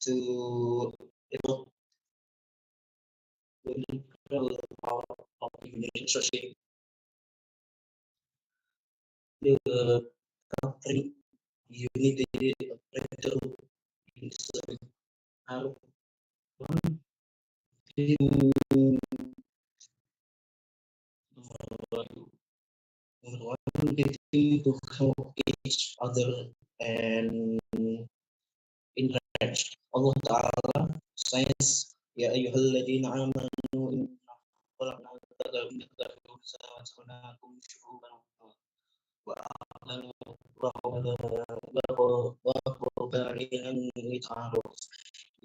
to evoke the incredible power of human society. The country unity better in Islam are one to one getting to help each other and interact. Allah Ta'ala says, Ya ayyuhalladzina amanu inna khalaqna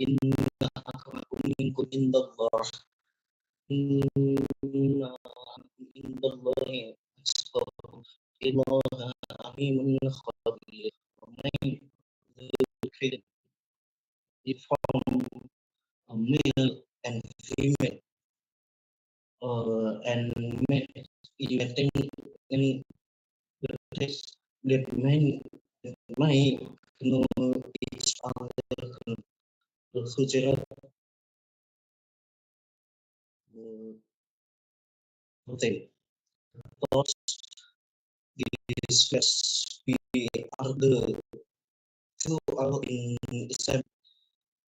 Inna akramakum minkum indallah Inna indallahi atqakum Innallaha alimun khabir. May the created from a male and female and emitting in the text that may know each other the future thing. Thoughts these first we are the two are in Islam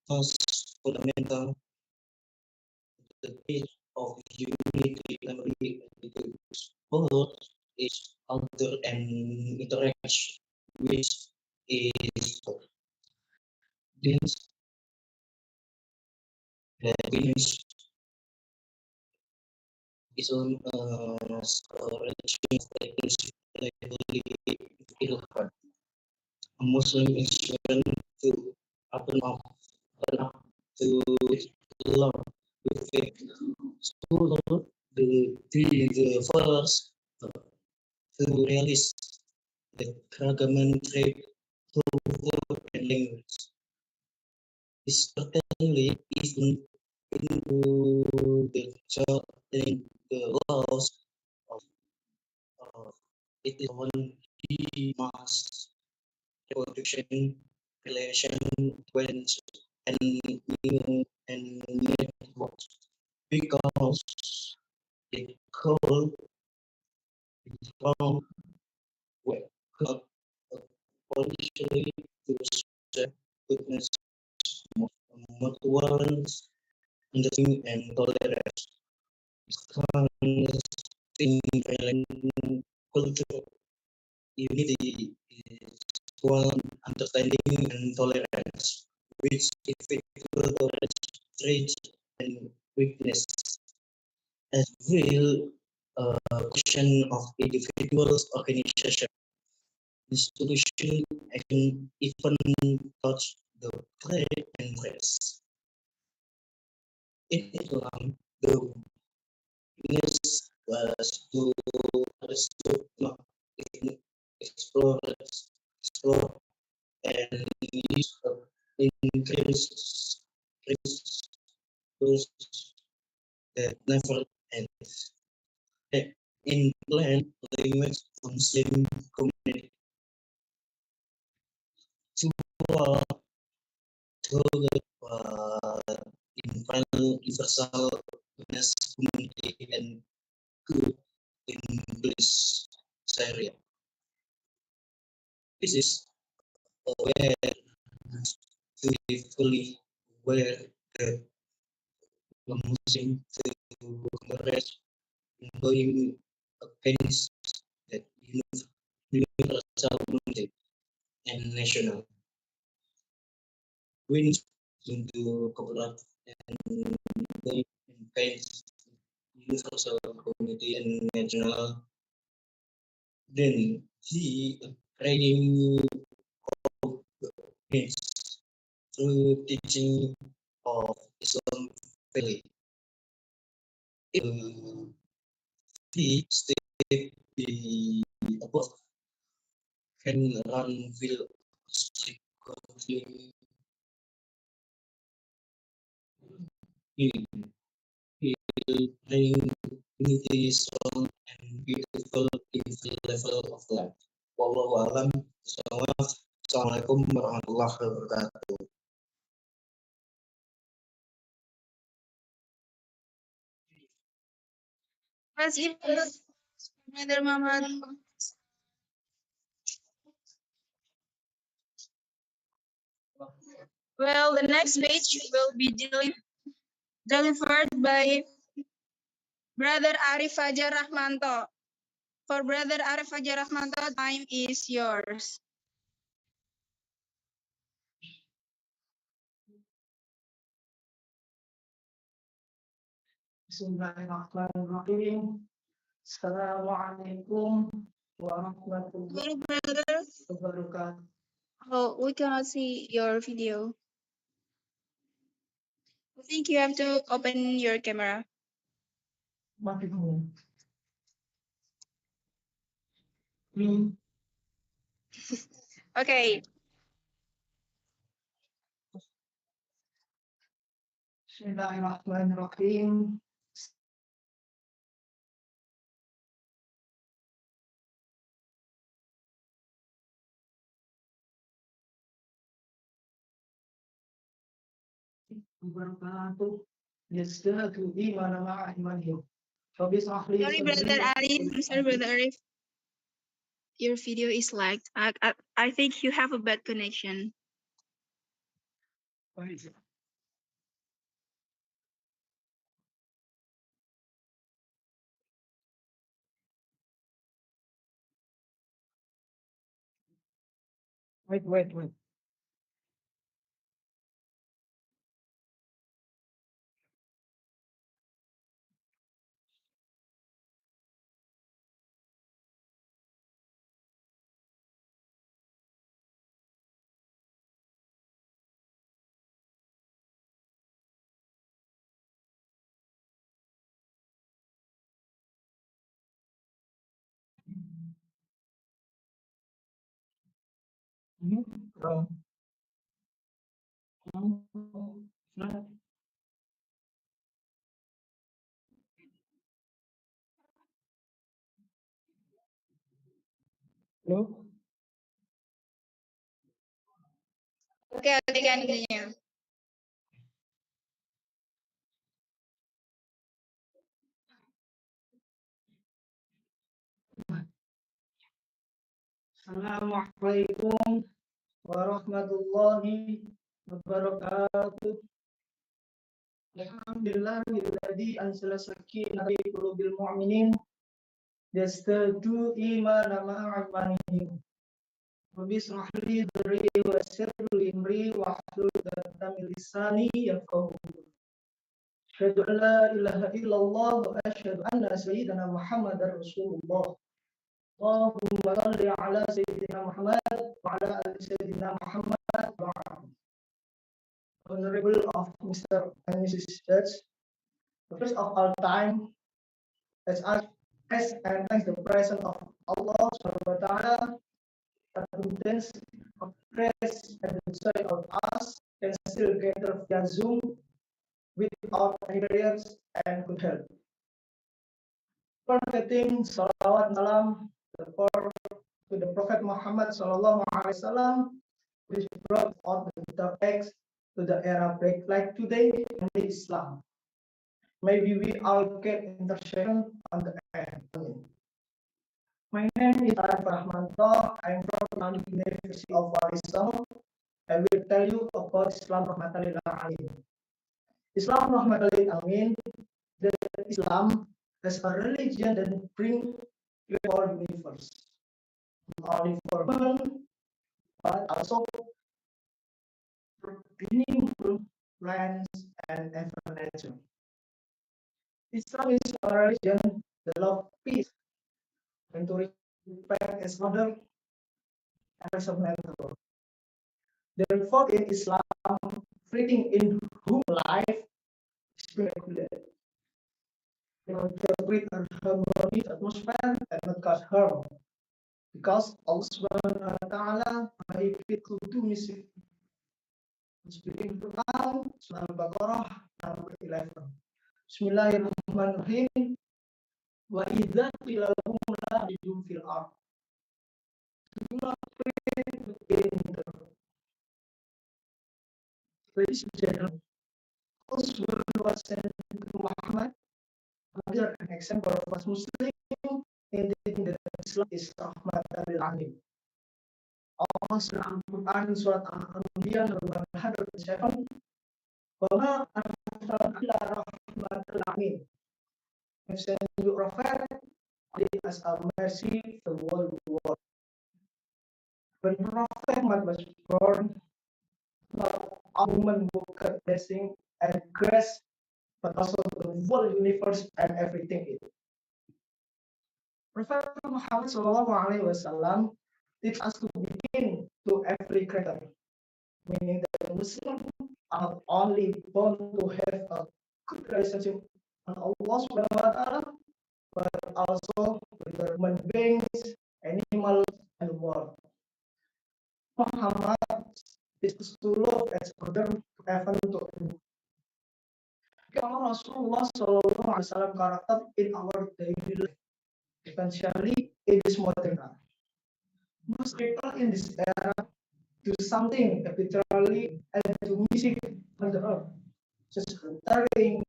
first fundamental the base of unity memory both is alter and interaction which is this happiness is on religion ilham. A Muslim is shown to open up to love with faith. So the first to realize the keragaman trait culture and language is certainly even into in the laws of it is one the mass reproduction relation when and new and networks because it could be from web could politically to set witness mutual understanding and tolerance. In violent culture, unity is one understanding and tolerance, which effectual tolerance traits and weakness as real question of individuals, organization, institution, and even touch the trade and race. In Islam, the weakness was to understood not explore, explore and use of increased risks that never ends. In plan language Muslim community to uh, to the in final universal goodness community and good in bliss area. This is aware to be fully aware that the Muslim to embrace going against that universal community and national wins into corrupt and going against universal community and national then he training means through teaching of Islam faith. If he stay the above can run will strict conflict in he will bring unity strong and beautiful in the level of life. Wallahu alam. Assalamualaikum warahmatullahi wabarakatuh. Let's hear Brother Muhammad. Well, the next speech will be delivered by Brother Arif Fajar Rahmanto. For Brother Arif Fajar Rahmanto, time is yours. Bismillahirrahmanirrahim. Assalamualaikum warahmatullahi Hello, brother. wabarakatuh. Oh, we cannot see your video. I think you have to open your camera. Okay. Bismillahirrahmanirrahim. Wabarakatuh. Yazdadu imana ma'a imanihim. Fabisahli Sorry, Brother Arif. I'm sorry, Brother Arif. Your video is lagged. I think you have a bad connection. Wait. No? Oke, alihkan dirinya. Assalamualaikum warahmatullahi wabarakatuh. Alhamdulillahilladzi anzala sakinata fi qulubil mu'minin yazdadu imanan ma'a imanihim. Rabbi ishrah li sadri wa yassir li amri wahlul 'uqdatam min lisani yafqahu. Asyhadu an la ilaha illallah wa asyhadu anna sayyidana Muhammadar Rasulullah. Allahumma shalli ala sayyidina Muhammad wa ala ali sayyidina Muhammad wa ala. Honorable of Mr. and Mrs. Judge, first of all time, let's ask and thank the presence of Allah Subhanahu wa Ta'ala that contains of grace and the joy of us can still gather via Zoom without any barriers and good health. Forgetting salawat salam to the Prophet Muhammad Sallallahu Alaihi Wasallam, which brought out the text to the era break like today in Islam. Maybe we all get intercession on the end. My name is Arif Rahmanto. I'm from Malik University of Arizona. I will tell you about Islam Rahmatan lil Alamin. Islam Rahmatan lil Alamin, that Islam as a religion that brings the whole universe, not only for man, but also for animal, plants, and even nature. Islam is a religion that loves peace and to respect its order and as a mentor. Therefore, in Islam, everything in human life is regulated. In order to create a harmonious atmosphere and not cause harm. Because Allah Subhanahu wa Ta'ala prohibit to do mischief. Speaking Quran, Surah Al-Baqarah, number 11. Bismillahirrahmanirrahim. Wa idza qila lahum la tusidu fil ard. Do not create within the earth. Ladies and gentlemen, Allah was sent to Muhammad. Another example of a Muslim indicating that Islam is rahmatan lil alamin. Allah dalam Al-Quran surat Al-Anbiya nomor 107. Wa ma arsalnaka illa rahmatan lil alamin. We send you prophet as a mercy to the whole world. When Prophet Muhammad was born, not a woman who got blessing and grace, but also the whole universe and everything in it. Prophet Muhammad SAW teach us to begin to every creator, meaning that Muslims are not only born to have a good relationship with Allah Subhanahu wa Ta'ala, but also with the human beings, animals, and the world. Muhammad is to love as order to heaven to earth. Kalau Rasulullah SAW character in our daily life, essentially in this modern era. Most people in this era do something arbitrarily and do music on the earth, such as entering,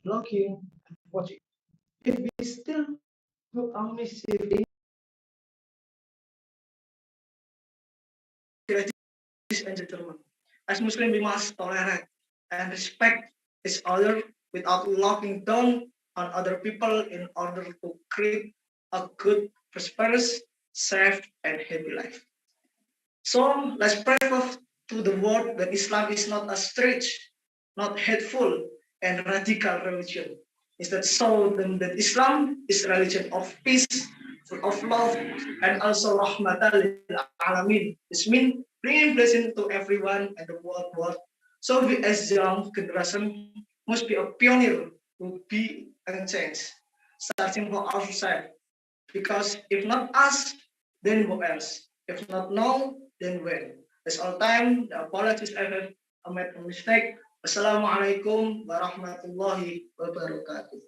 blogging, and watching. If we still do a mischief thing, ladies and gentlemen, as Muslims we must tolerate and respect each other without looking down on other people in order to create a good, prosperous, safe, and happy life. So let's pray to the world that Islam is not a strict, not hateful, and radical religion. Instead, show them that Islam is a religion of peace, full of love, and also rahmatan lil alamin. This means bringing blessing to everyone and the world. So we as young generation must be a pioneer to be a change, starting for ourselves. Because if not us, then who else? If not now, then when? That's all time. The apologies I have made a mistake. Assalamualaikum warahmatullahi wabarakatuh.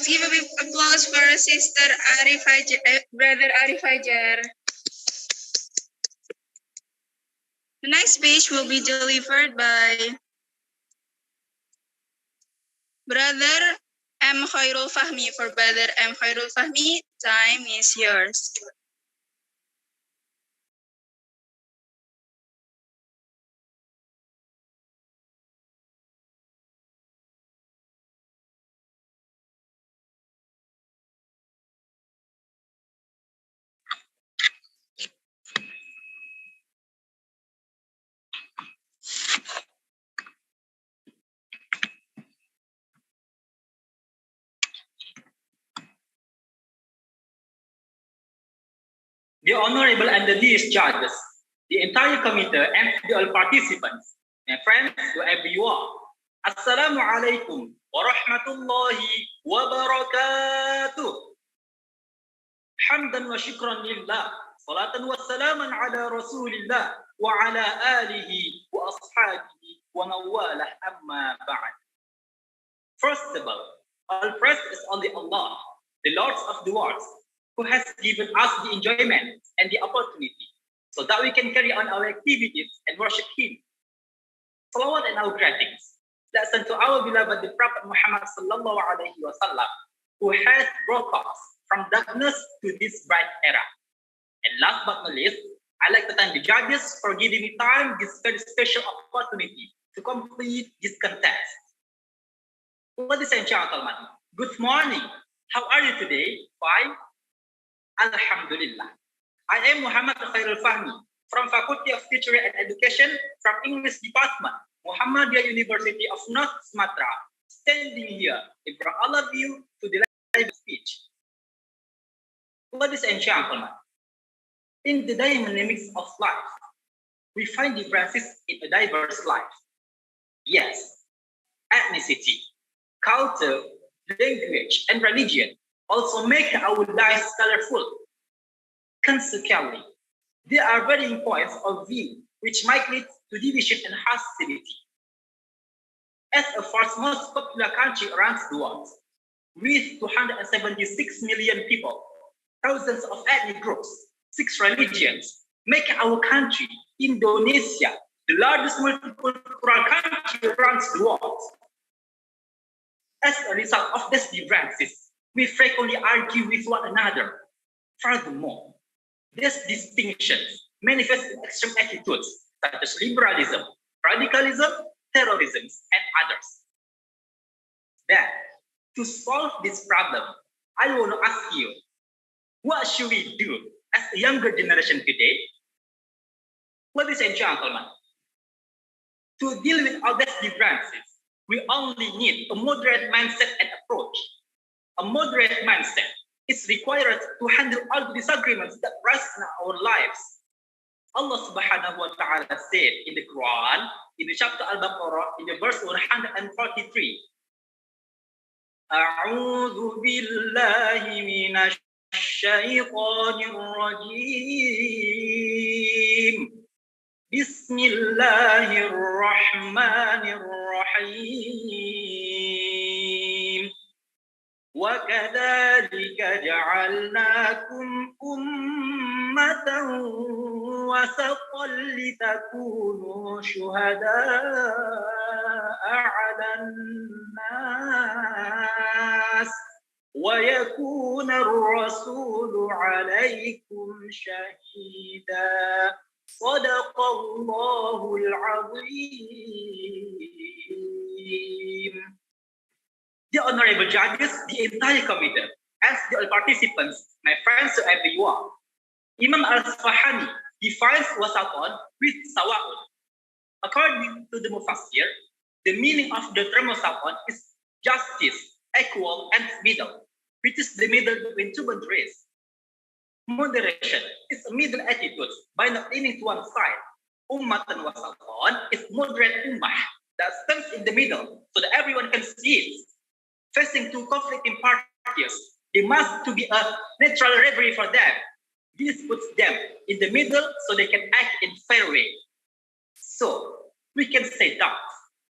Let's give a big applause for Sister Arif Hajar, Brother Arif Hajar. The next speech will be delivered by Brother M. Khairul Fahmi. For Brother M. Khairul Fahmi, time is yours. The Honorable and the dearest judges, the entire committee and the all participants, my friends, wherever you are. Assalamu alaikum wa rahmatullahi wa barakatuh. Hamdan wa shukran lillah, salatan wa salaman ala rasulillah, wa ala alihi wa ashabihi wa mawalah amma ba'd. First of all praise is only Allah, the Lord of the worlds, who has given us the enjoyment and the opportunity so that we can carry on our activities and worship Him. Salawat and our greetings. Let's send to our beloved the Prophet Muhammad sallallahu alaihi wasallam, who has brought us from darkness to this bright era. And last but not least, I'd like to thank the judges for giving me time this very special opportunity to complete this contest. Ladies and gentlemen, good morning. How are you today? Fine? Alhamdulillah. I am Muhammad Khairul Fahmi from Faculty of Teaching and Education from English Department, Muhammadiyah University of North Sumatra, standing here in front of all of you to the live speech. Ladies and gentlemen, in the dynamics of life, we find differences in a diverse life. Yes, ethnicity, culture, language, and religion also make our lives colorful. Consequently, there are varying points of view which might lead to division and hostility. As a fourth most popular country around the world, with 276 million people, thousands of ethnic groups, 6 religions, make our country, Indonesia, the largest multicultural country around the world. As a result of these differences, we frequently argue with one another. Furthermore, these distinctions manifest in extreme attitudes such as liberalism, radicalism, terrorism, and others. Then, to solve this problem, I want to ask you, what should we do as a younger generation today? Ladies and gentlemen, to deal with all these differences, we only need a moderate mindset and approach. A moderate mindset is required to handle all the disagreements that rise in our lives. Allah subhanahu wa ta'ala said in the Quran, in the chapter Al-Baqarah, in the verse 143, A'udhu billahi minash shaytanir rajim. Bismillahir rahmanir rahim. وَكَذَلِكَ جَعَلْنَاكُمْ أُمَّةً وَسَطًا لِتَكُونُوا شُهَدَاءَ عَلَى النَّاسِ وَيَكُونَ الرَّسُولُ عَلَيْكُمْ شَهِيدًا صَدَقَ اللَّهُ الْعَظِيمُ. The honorable judges, the entire committee, and the all participants, my friends, wherever you are. Imam Al-Asfahani defines wasatun with sawa'un. According to the Mufassir, the meaning of the term wasatun is justice, equal, and middle, which is the middle between two boundaries. Moderation is a middle attitude by not leaning to one side. Ummatan wasatun is moderate ummah that stands in the middle so that everyone can see it. Facing two conflicting parties, there must to be a natural reverie for them. This puts them in the middle so they can act in fair way. So we can say that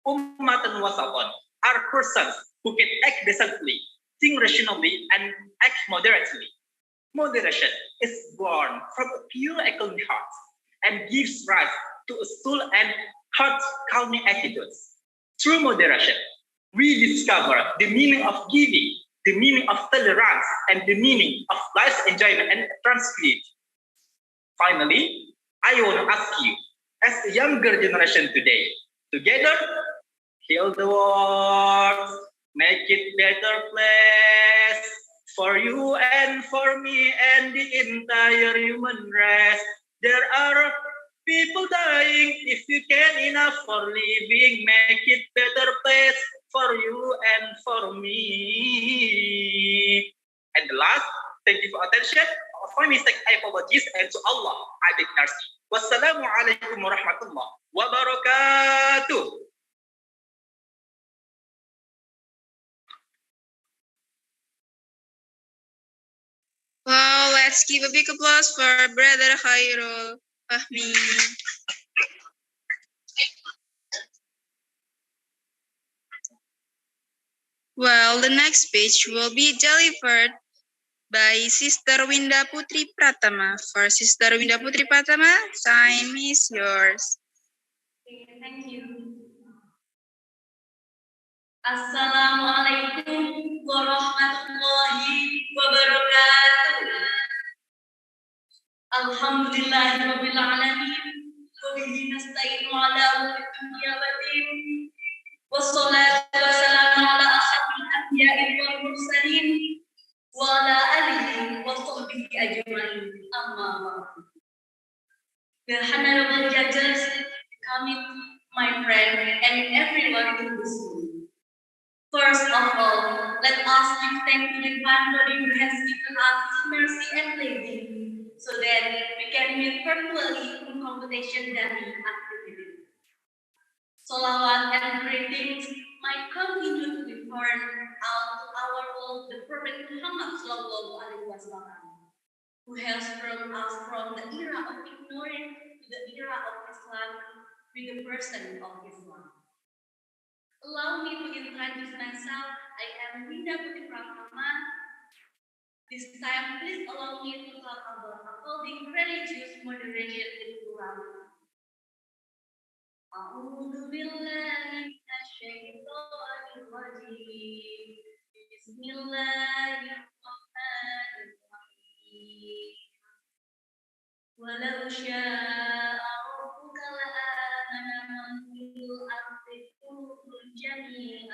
ummatan wasatun are persons who can act decently, think rationally, and act moderately. Moderation is born from a pure economic heart and gives rise to a soul and heart calming attitudes. Through moderation, we discover the meaning of giving, the meaning of tolerance, and the meaning of life's enjoyment and tranquility. Finally, I want to ask you, as a younger generation today, together, heal the world, make it better place for you and for me and the entire human race. There are people dying. If you can enough for living, make it better place for you and for me. And the last, thank you for attention. Of my mistake, I apologize, and to Allah, I beg mercy. Wassalamu alaikum warahmatullahi wabarakatuh. Wow, let's give a big applause for Brother Khairul Fahmi. Well, the next speech will be delivered by Sister Winda Putri Pratama. For Sister Winda Putri Pratama, time is yours. Thank you. Assalamualaikum warahmatullahi wabarakatuh. Alhamdulillahirabbil alamin. Wa bihi nasta'inu ala umuri dunya waddin. Wassalatu wassalamu ala asyrafil anbiya'i wal mursalin wa ala alihi wa sahbihi ajma'in. Amma ba'du. The honorable judges, committee, my friend, and everyone in this room. First of all, let us give thanks to the Divine Body who has given us His mercy and blessing, so that we can meet virtually in competition that we activity. Salawat and greetings might continue to be poured out to our Lord, the Prophet Muhammad Sallallahu Alaihi Wasallam, who has brought us from the era of ignorance to the era of Islam with the person of Islam. Allow me to introduce myself. I am Winda Putri Pratama. This time, please allow me to talk about upholding religious moderation in pluralism. A'udzu billahi minasyaitonir rajim. Bismillahirrahmanirrahim. Walau syaa rabbuka la'amana man fil ardi kulluhum jami'an.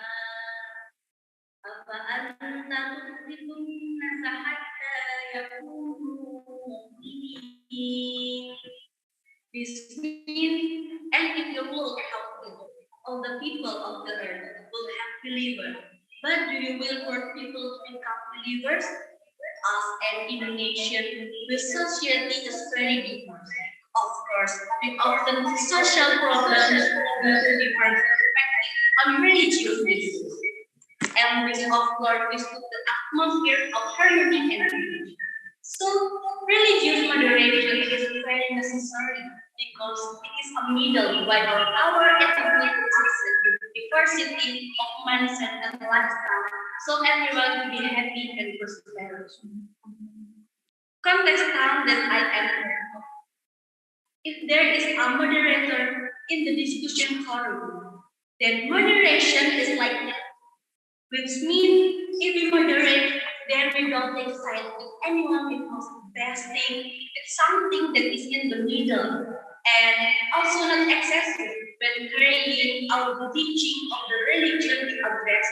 Afa anta tukrizun nasa hatta yakunu mu'minin. This means, and if the world help all the people of the earth will have believers. But do you will for people to become believers? As an Indonesian, the society is very different. Of course, we often see social problems due to different perspectives on religious issues. And this, of course, is the atmosphere of harmony and unity. So, religious moderation is very necessary because it is a middle way of our ethnic diversity of mindset and lifestyle, so everyone will be happy and prosperous. Contestant that I am here. If there is a moderator in the discussion forum, then moderation is like that. Which means if we moderate, then we don't take side with anyone because the best thing is something that is in the middle and also not excessive when carrying out the teaching of the religion we address.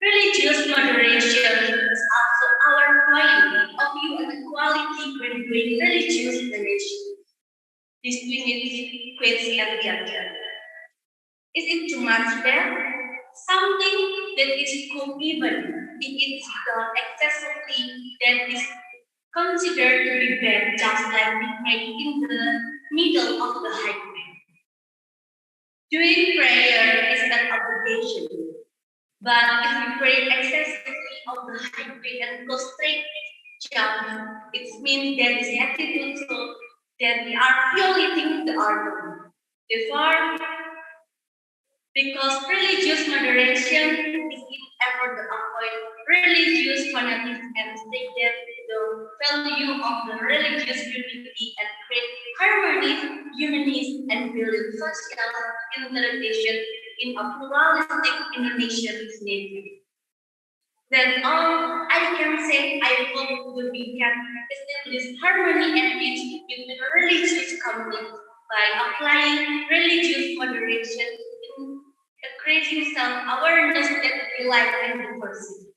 Religious moderation is also our point of view and equality when doing religious moderation. Discriminate quits and the other. Is it too much there? Something that is co-even if it's done excessively that is considered to be bad, just like we pray in the middle of the highway. Doing prayer is an obligation, but if we pray excessively on the highway and go straight jump, it means that is attitude so that we are violating the order. Therefore, because religious moderation is in effort to avoid religious fanatics and take them the value of the religious unity and create harmony, unity, and build social integration in a pluralistic Indonesian society. Then all I can say, I hope we can establish harmony and peace between religious communities by applying religious moderation in increasing self-awareness that rely on diversity.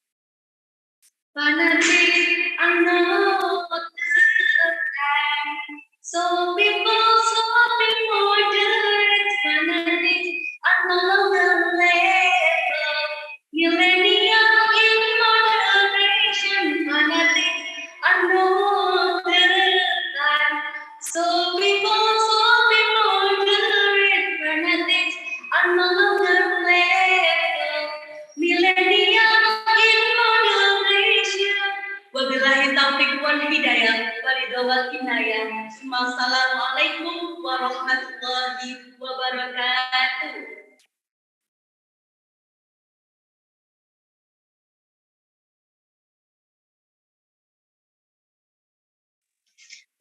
Fanatics are not the time. So people moderate. Fanatics are no longer labeled. Millennial in moderation. Fanatics are not the time. So people moderate. Fanatics are no longer labeled. Millennial in moderation. Wabillahi taufiq wal hidayah. Walidawal kinayah. Assalamualaikum warahmatullahi wabarakatuh.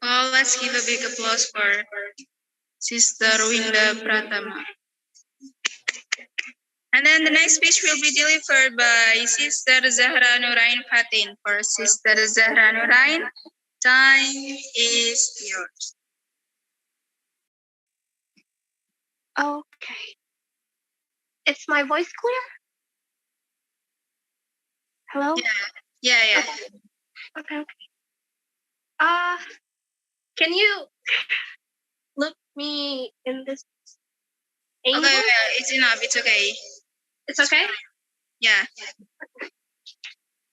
Well, let's give a big applause for Sister Winda Pratama. And then the next speech will be delivered by Sister Zahra Nurain Fatin. For Sister Zahra Nurain, time is yours. Okay. Is my voice clear? Hello? Yeah. Okay. Can you look me in this angle? Okay, well, it's enough. It's okay. It's okay? Yeah.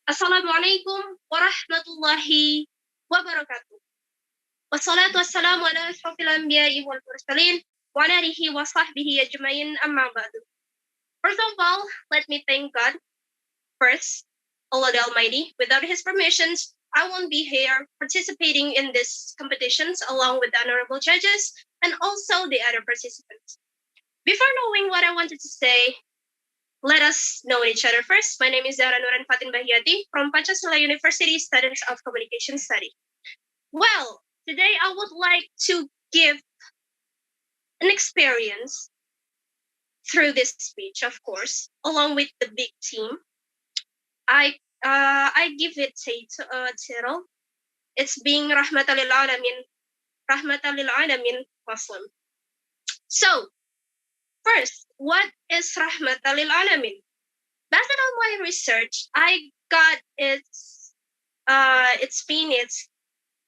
Assalamualaikum warahmatullahi wabarakatuh. Wassalatu wassalamu ala ashrafil anbiya'i wal mursalin wa ala alihi wa sahbihi ajma'in amma ba'du. First of all, let me thank God first, Allah the Almighty. Without His permissions, I won't be here participating in these competitions along with the honorable judges and also the other participants. Before knowing what I wanted to say, let us know each other first. My name is Zahra Nuran Fatin Bahyati from Pancasila University, Students of Communication Study. Well, today I would like to give an experience through this speech, of course, along with the big team. I give it a title. It's being Rahmatan lil Alamin Muslim. So, first, what is Rahmatan lil Alamin? Based on my research, I got its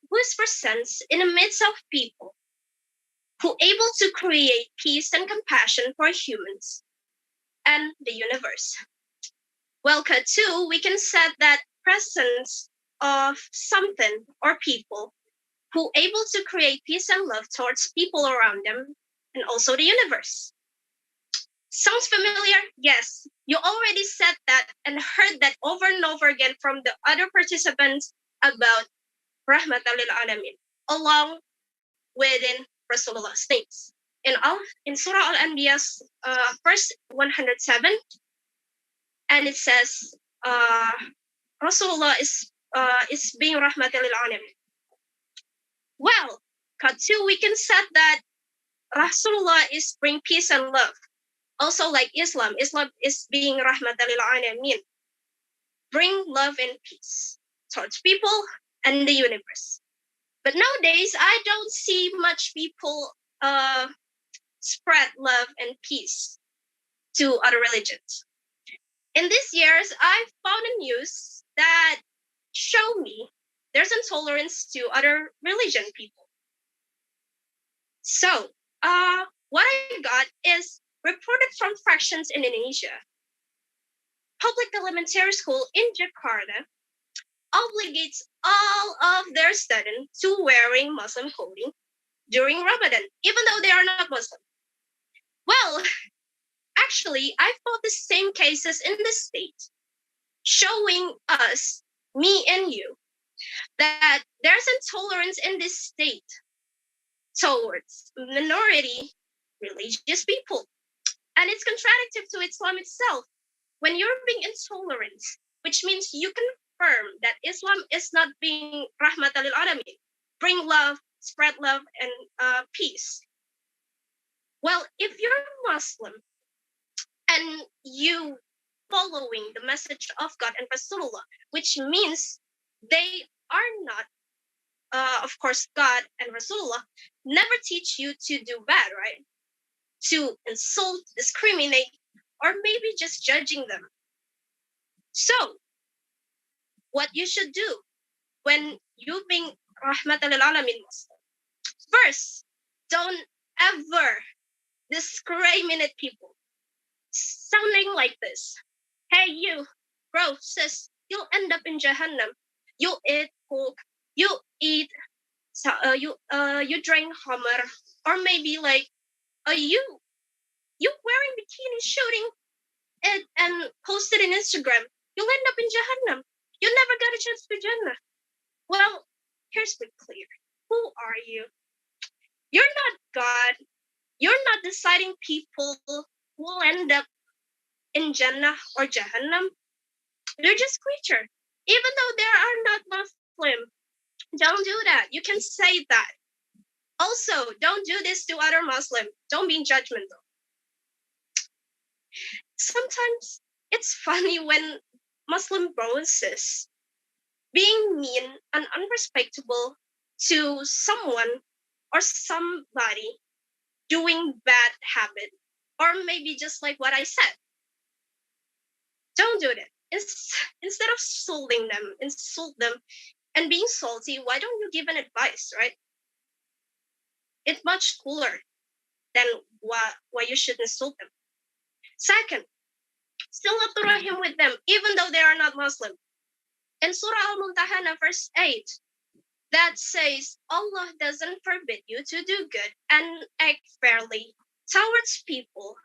whose presence in the midst of people who able to create peace and compassion for humans and the universe. Well, cut two, we can set that presence of something or people who able to create peace and love towards people around them and also the universe. Sounds familiar? Yes, you already said that and heard that over and over again from the other participants about Rahmatan lil Alamin, along within Rasulullah's names. In Surah Al-Anbiya, verse 107, and it says Rasulullah is being Rahmatan lil Alamin. Well, cut two, we can set that Rasulullah is bring peace and love. Also like Islam is being Rahmatan lil Alamin. Bring love and peace towards people and the universe. But nowadays, I don't see much people spread love and peace to other religions. In these years, I found a news that show me there's intolerance to other religion people. So, what I got is reported from Fractions Indonesia. Public elementary school in Jakarta obligates all of their students to wearing Muslim clothing during Ramadan, even though they are not Muslim. Well, actually, I found the same cases in the state, showing us, me and you, that there's intolerance in this state towards minority religious people. And it's contradictory to Islam itself. when you're being intolerant, which means you confirm that Islam is not being rahmatan lil alamin, bring love, spread love, and peace. Well, if you're Muslim and you following the message of God and Rasulullah, which means they are not, of course, God and Rasulullah never teach you to do bad, right? To insult, discriminate, or maybe just judging them. So, what you should do when you being rahmatan lil alamin Muslim, first, don't ever discriminate people, sounding like this. Hey, you, bro, sis, you'll end up in Jahannam. You eat pork, you eat, you drink Hummer, or maybe like, you wearing bikini, shooting it and post it in Instagram. You'll end up in Jahannam. You never got a chance to Jannah. Well, here's the clear. Who are you? You're not God. You're not deciding people who will end up in Jannah or Jahannam. They're just creature. Even though they are not Muslim, don't do that. You can say that. Also, don't do this to other Muslim. Don't be judgmental. Sometimes it's funny when Muslim bros and sis being mean and unrespectable to someone or somebody doing bad habit, or maybe just like what I said. Don't do that. Instead of insult them and being salty, why don't you give an advice, right? It's much cooler than why you should insult them. Second, silatul rahim with them, even though they are not Muslim. In Surah Al-Mumtahana, verse 8, that says Allah doesn't forbid you to do good and act fairly towards people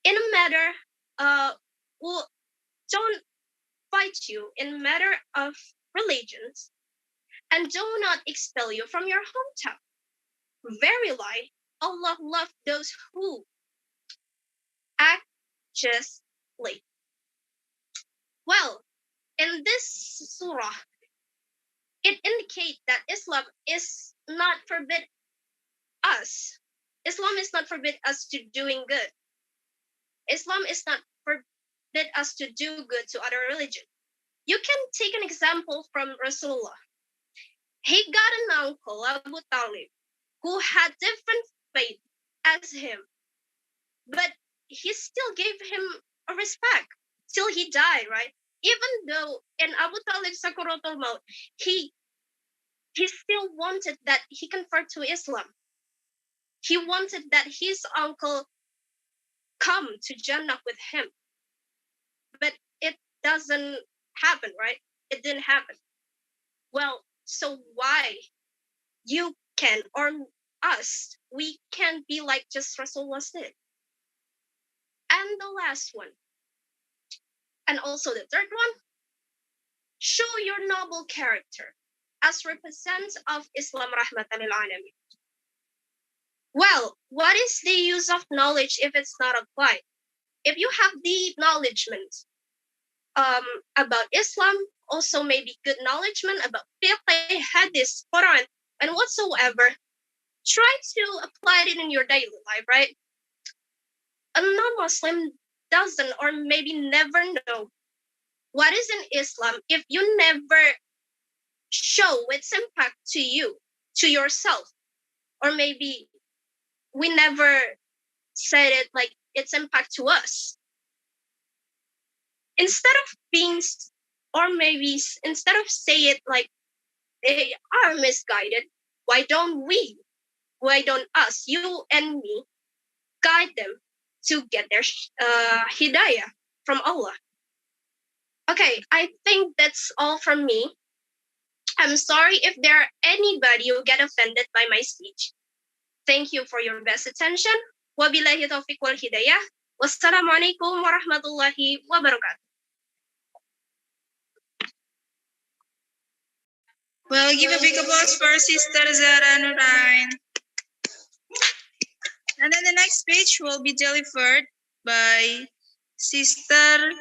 in a matter who don't fight you in matter of religions and do not expel you from your hometown. Verily, Allah loves those who act justly. Well, in this surah, it indicates that Islam is not forbid us. Islam is not forbid us to doing good. Islam is not forbid us to do good to other religion. You can take an example from Rasulullah. He got an uncle, Abu Talib, who had different faith as him, but he still gave him a respect till he died, right? Even though in Abu Talib's Sakaratul Maut, he still wanted that he convert to Islam. He wanted that his uncle come to Jannah with him. But it doesn't happen, right? It didn't happen. Well, so why you can, or us, we can't be like just Rasulullah did? And the last one, and also the third one, show your noble character as represents of Islam rahmatan lil alamin. Well, what is the use of knowledge if it's not applied? If you have the acknowledgement about Islam, also maybe good acknowledgement about fiqh, hadith, Quran, and whatsoever, try to apply it in your daily life, right? A non-Muslim doesn't or maybe never know what is in Islam if you never show its impact to you, to yourself, or maybe we never said it like its impact to us. Instead of being, or maybe instead of say it like they are misguided, why don't us, you and me, guide them to get their hidayah from Allah? Okay, I think that's all from me. I'm sorry if there are anybody who get offended by my speech. Thank you for your best attention. Wabillahi taufiq wal hidayah. Wassalamualaikum warahmatullahi wabarakatuh. Well, give a big applause for Sister Zara Nurain. And then the next speech will be delivered by Sister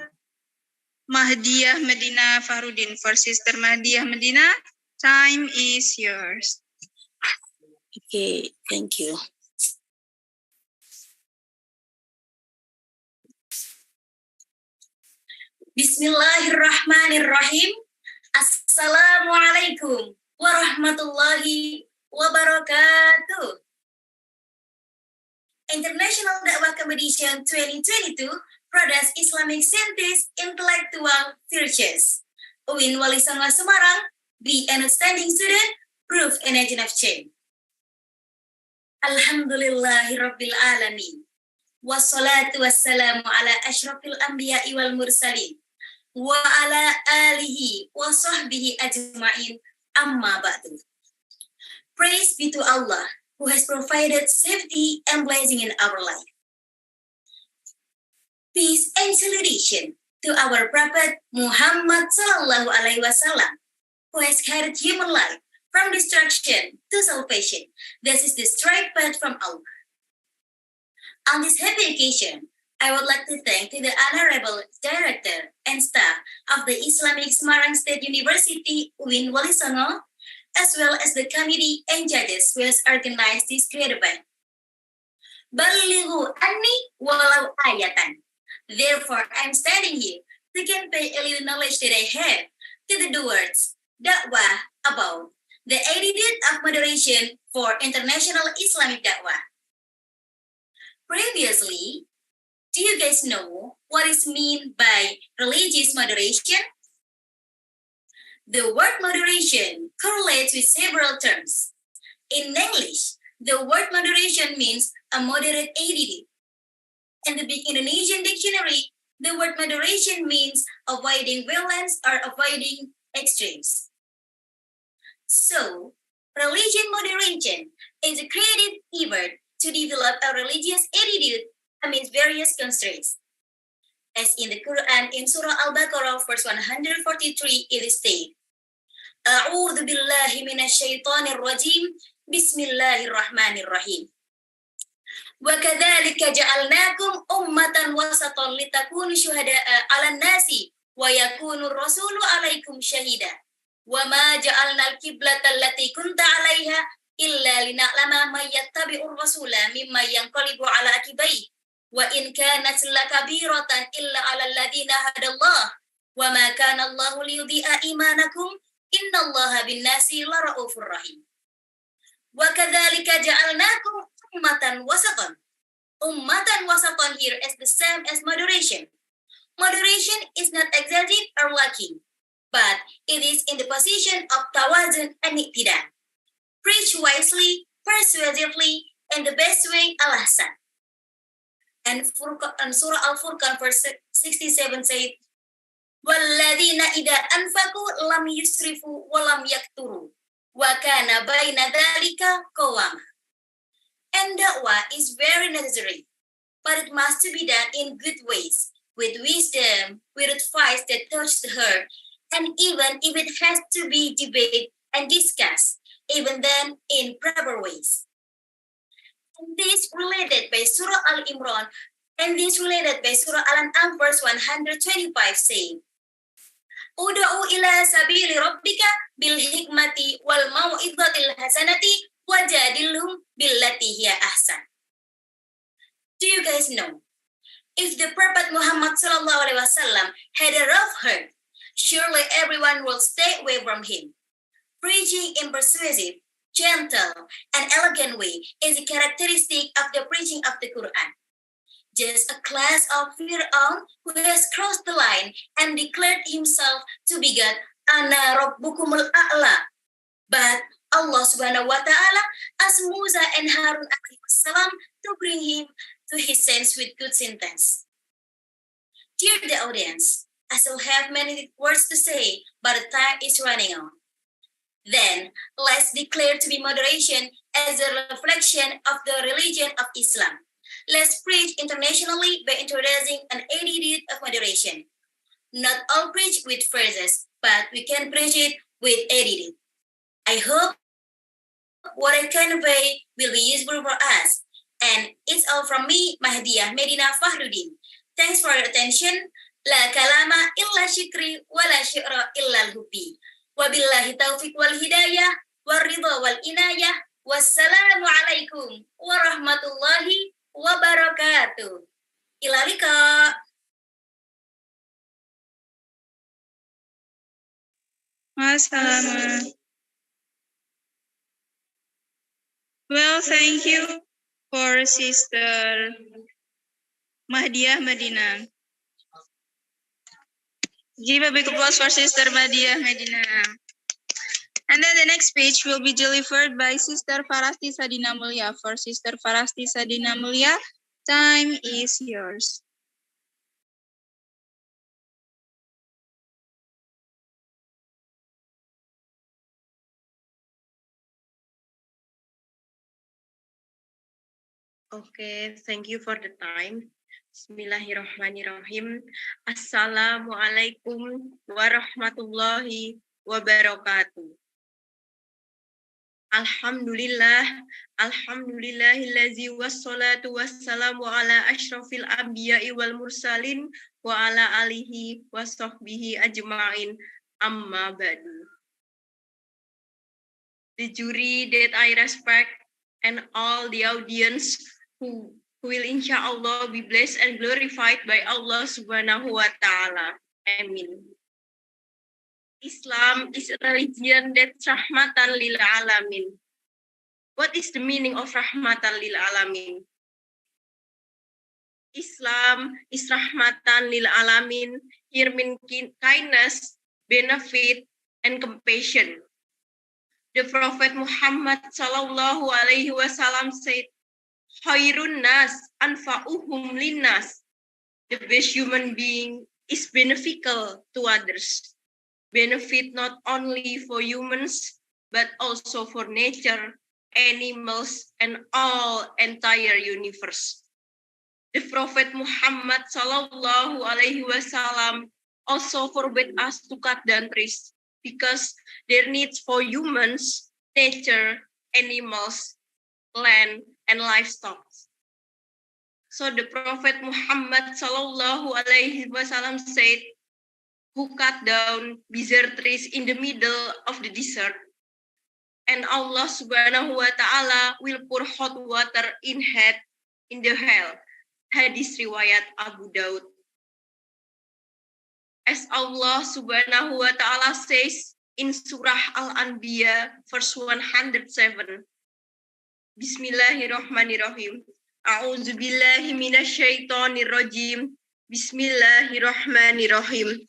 Mahdiah Medina Fahrudin. For Sister Mahdiah Medina, time is yours. Okay, thank you. Bismillahirrahmanirrahim. Assalamualaikum warahmatullahi wabarakatuh. International Dakwah Competition 2022 Pradas Islamic Scientist Intellectual Virtues. Uin Wali Songo Semarang, be an outstanding student, proof an agent of change. Alhamdulillahirabbil alamin. Wassalatu wassalamu ala asyrafil anbiya'i wal mursalin. Wa ala alihi wa sahbihi ajma'in, amma ba'du. Praise be to Allah who has provided safety and blessing in our life. Peace and salutation to our Prophet Muhammad sallallahu alaihi wasallam, who has guided human life from destruction to salvation. This is the straight path from Allah. On this happy occasion, I would like to thank the Honorable Director and staff of the Islamic Semarang State University, UIN Wali Songo, as well as the committee and judges who has organized this great event. Balighu anni walau ayatan. Therefore, I'm standing here to convey a little knowledge that I have to the words dakwah about the attitude of moderation for international Islamic dakwah. Previously, do you guys know what is meant by religious moderation? The word moderation correlates with several terms. In English, the word moderation means a moderate attitude. In the Big Indonesian Dictionary, the word moderation means avoiding violence or avoiding extremes. So, religion moderation is a creative effort to develop a religious attitude amidst various constraints. As in the Quran in Surah Al-Baqarah verse 143, it is stated, A'udhu billahi minasyaitonir rajim, Bismillahirrahmanirrahim. Wa kadzalika ja'alnakum ummatan wasatan litakunu syuhada'a 'alan nasi wa yakunu rasulu 'alaikum syahida. Wa ma ja'alnal qiblata allati kunta 'alaiha illa lina'lama may yattabi'ur rasula mimma yanqalibu 'ala aqibai. Wa in kanat lakabiratan illa 'alal ladzina hadallah wa ma kana Allahu liyudhi'a imanakum innallaha bin-nasi laraufur rahim. Wa kadzalika ja'alnakum ummatan wasatan. Ummatan wasatan here is the same as moderation. Moderation is not exalted or lacking, but it is in the position of tawazun and iqtida. Preach wisely, persuasively, in the best way al-ahsan. And Surah Al-Furqan verse 67 says, وَالَّذِينَ إِذَا أَنْفَقُوا لَمْ يُسْرِفُوا وَلَمْ يَقْتُرُوا وَكَانَ بَيْنَ ذَلِكَ قَوَامًا. And da'wah is very necessary, but it must be done in good ways, with wisdom, with advice that touches the heart, and even if it has to be debated and discussed, even then in proper ways. And this related by Surah Al-Imran, and this related by Surah Al-An'am verse 125 saying, Uda'u ila sabili rabbika bil hikmati wal mau'izatil hasanati wajadilhum billati hiya ahsan. Do you guys know? If the Prophet Muhammad sallallahu alaihi wasallam had a rough heart, surely everyone will stay away from him. Preaching in persuasive, gentle, and elegant way is a characteristic of the preaching of the Quran. Just a class of Fir'aun who has crossed the line and declared himself to be God, Ana Rabbukumul A'la. But Allah subhanahu wa ta'ala asked Musa and Harun alaihi salam to bring him to his sense with good sentence. Dear the audience, I still have many words to say, but the time is running out. Then, let's declare to be moderation as a reflection of the religion of Islam. Let's preach internationally by introducing an attitude of moderation. Not all preach with phrases, but we can preach it with attitude. I hope what I convey will be useful for us. And it's all from me, Mahdiah Medina Fahrudin. Thanks for your attention. La kalama illa syukri wa la syukra illa al-hubi. Wabillahi taufiq wal hidayah, waridha wal inayah. Wassalamu alaikum warahmatullahi wabarakatuh. Ila liqa. Wassalam. Well, thank you for Sister Mahdiah Madinah. Give a big applause for Sister Mahdiah Madinah. And then the next speech will be delivered by Sister Farasti Sadina Mulia. For Sister Farasti Sadina Mulia, time is yours. Okay, thank you for the time. Bismillahirrahmanirrahim. Assalamualaikum warahmatullahi wabarakatuh. Alhamdulillahillazi wassalatu wassalamu ala ashrafil anbiya'i wal mursalin wa ala alihi wa sahbihi ajma'in, amma ba'du. The jury that I respect and all the audience who will inshallah be blessed and glorified by Allah subhanahu wa ta'ala. Amin. Islam is a religion that's rahmatan lil alamin. What is the meaning of rahmatan lil alamin? Islam is rahmatan lil alamin. Here means kindness, benefit, and compassion. The Prophet Muhammad sallallahu alaihi wasallam said, "Khairun nas anfa'uhum linnas." The best human being is beneficial to others. Benefit not only for humans, but also for nature, animals, and all entire universe. The Prophet Muhammad sallallahu alaihi wasallam also forbid us to cut down trees because their needs for humans, nature, animals, land, and livestock. So the Prophet Muhammad sallallahu alaihi wasallam said, "Who cut down bizarre trees in the middle of the desert, and Allah subhanahu wa ta'ala will pour hot water in the hell." Hadis riwayat Abu Daud. As Allah subhanahu wa ta'ala says in Surah Al-Anbiya, verse 107, Bismillahirrahmanirrahim. A'udzu billahi minasyaitonir rajim. Bismillahirrahmanirrahim.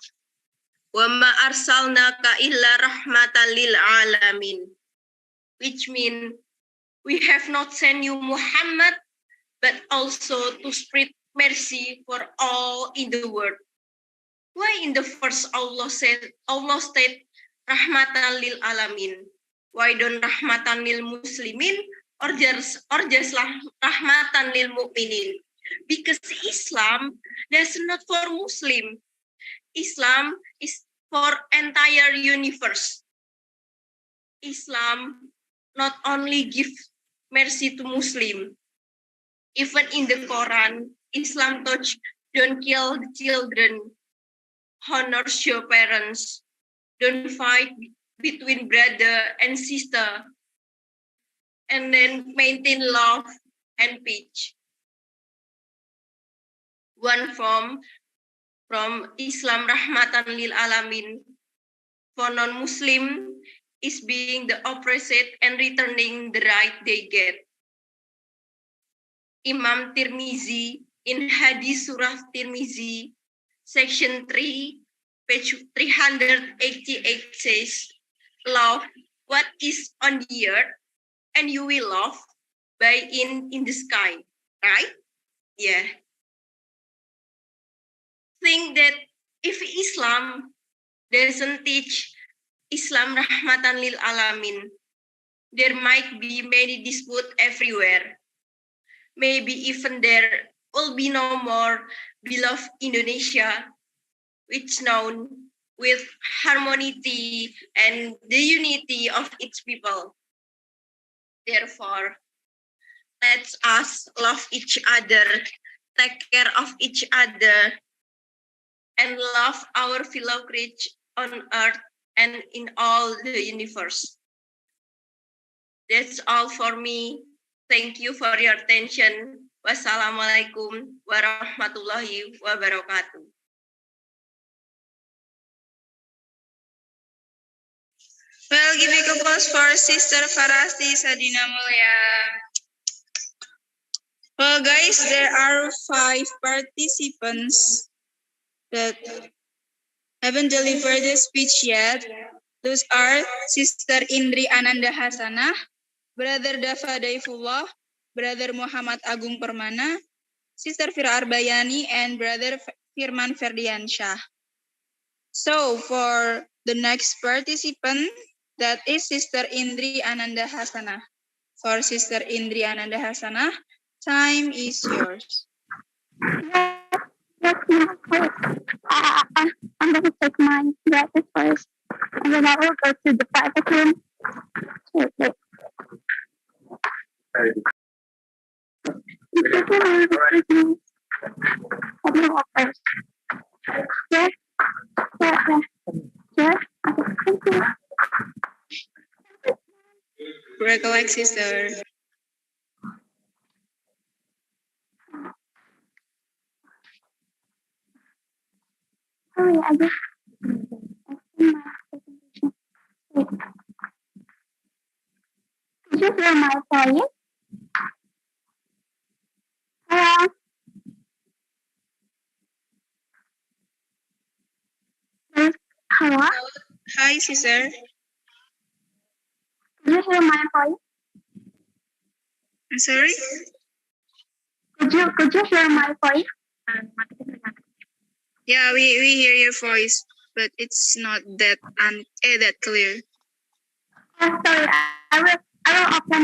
Wa ma arsalnaka illa rahmatan lil alamin. Which means we have not sent you Muhammad, but also to spread mercy for all in the world. Why in the verse Allah state rahmatan lil alamin? Why don't rahmatan lil muslimin or just rahmatan lil mu'minin? Because Islam is not for Muslim. Islam is for entire universe. Islam not only give mercy to Muslim. Even in the Quran, Islam touch don't kill the children, honor your parents, don't fight between brother and sister, and then maintain love and peace. One form from Islam rahmatan lil alamin for non-Muslim is being the opposite and returning the right they get. Imam Tirmizi in Hadis Surah Tirmizi, section 3, page 388 says, "Love what is on the earth, and you will love by in the sky." Right? Yeah. Think that if Islam doesn't teach Islam rahmatan lil alamin, there might be many disputes everywhere. Maybe even there will be no more beloved Indonesia, which known with harmony and the unity of its people. Therefore, let us love each other take care of each other, and love our fellow creatures on earth and in all the universe. That's all for me. Thank you for your attention. Wassalamualaikum warahmatullahi wabarakatuh. Well, giving applause for Sister Farasti Sadina Mulia. Well, guys, there are 5 participants that haven't delivered the speech yet. Those are Sister Indri Ananda Hasanah, Brother Dava Daifullah, Brother Muhammad Agung Permana, Sister Fira Arbayani, and Brother Firman Ferdiansyah. So, for the next participant, that is Sister Indri Ananda Hasanah. For Sister Indri Ananda Hasanah, time is yours. I'm going to take my breakfast first, and then I will go to the private room. Okay. Yes. Recollect, sister. Sorry, I just Could you hear my voice? Hello? Hello? Hi, sister. Could you hear my voice? I'm sorry? Could you hear my voice? Yeah, we hear your voice, but it's not that that clear. Oh, sorry, I will open.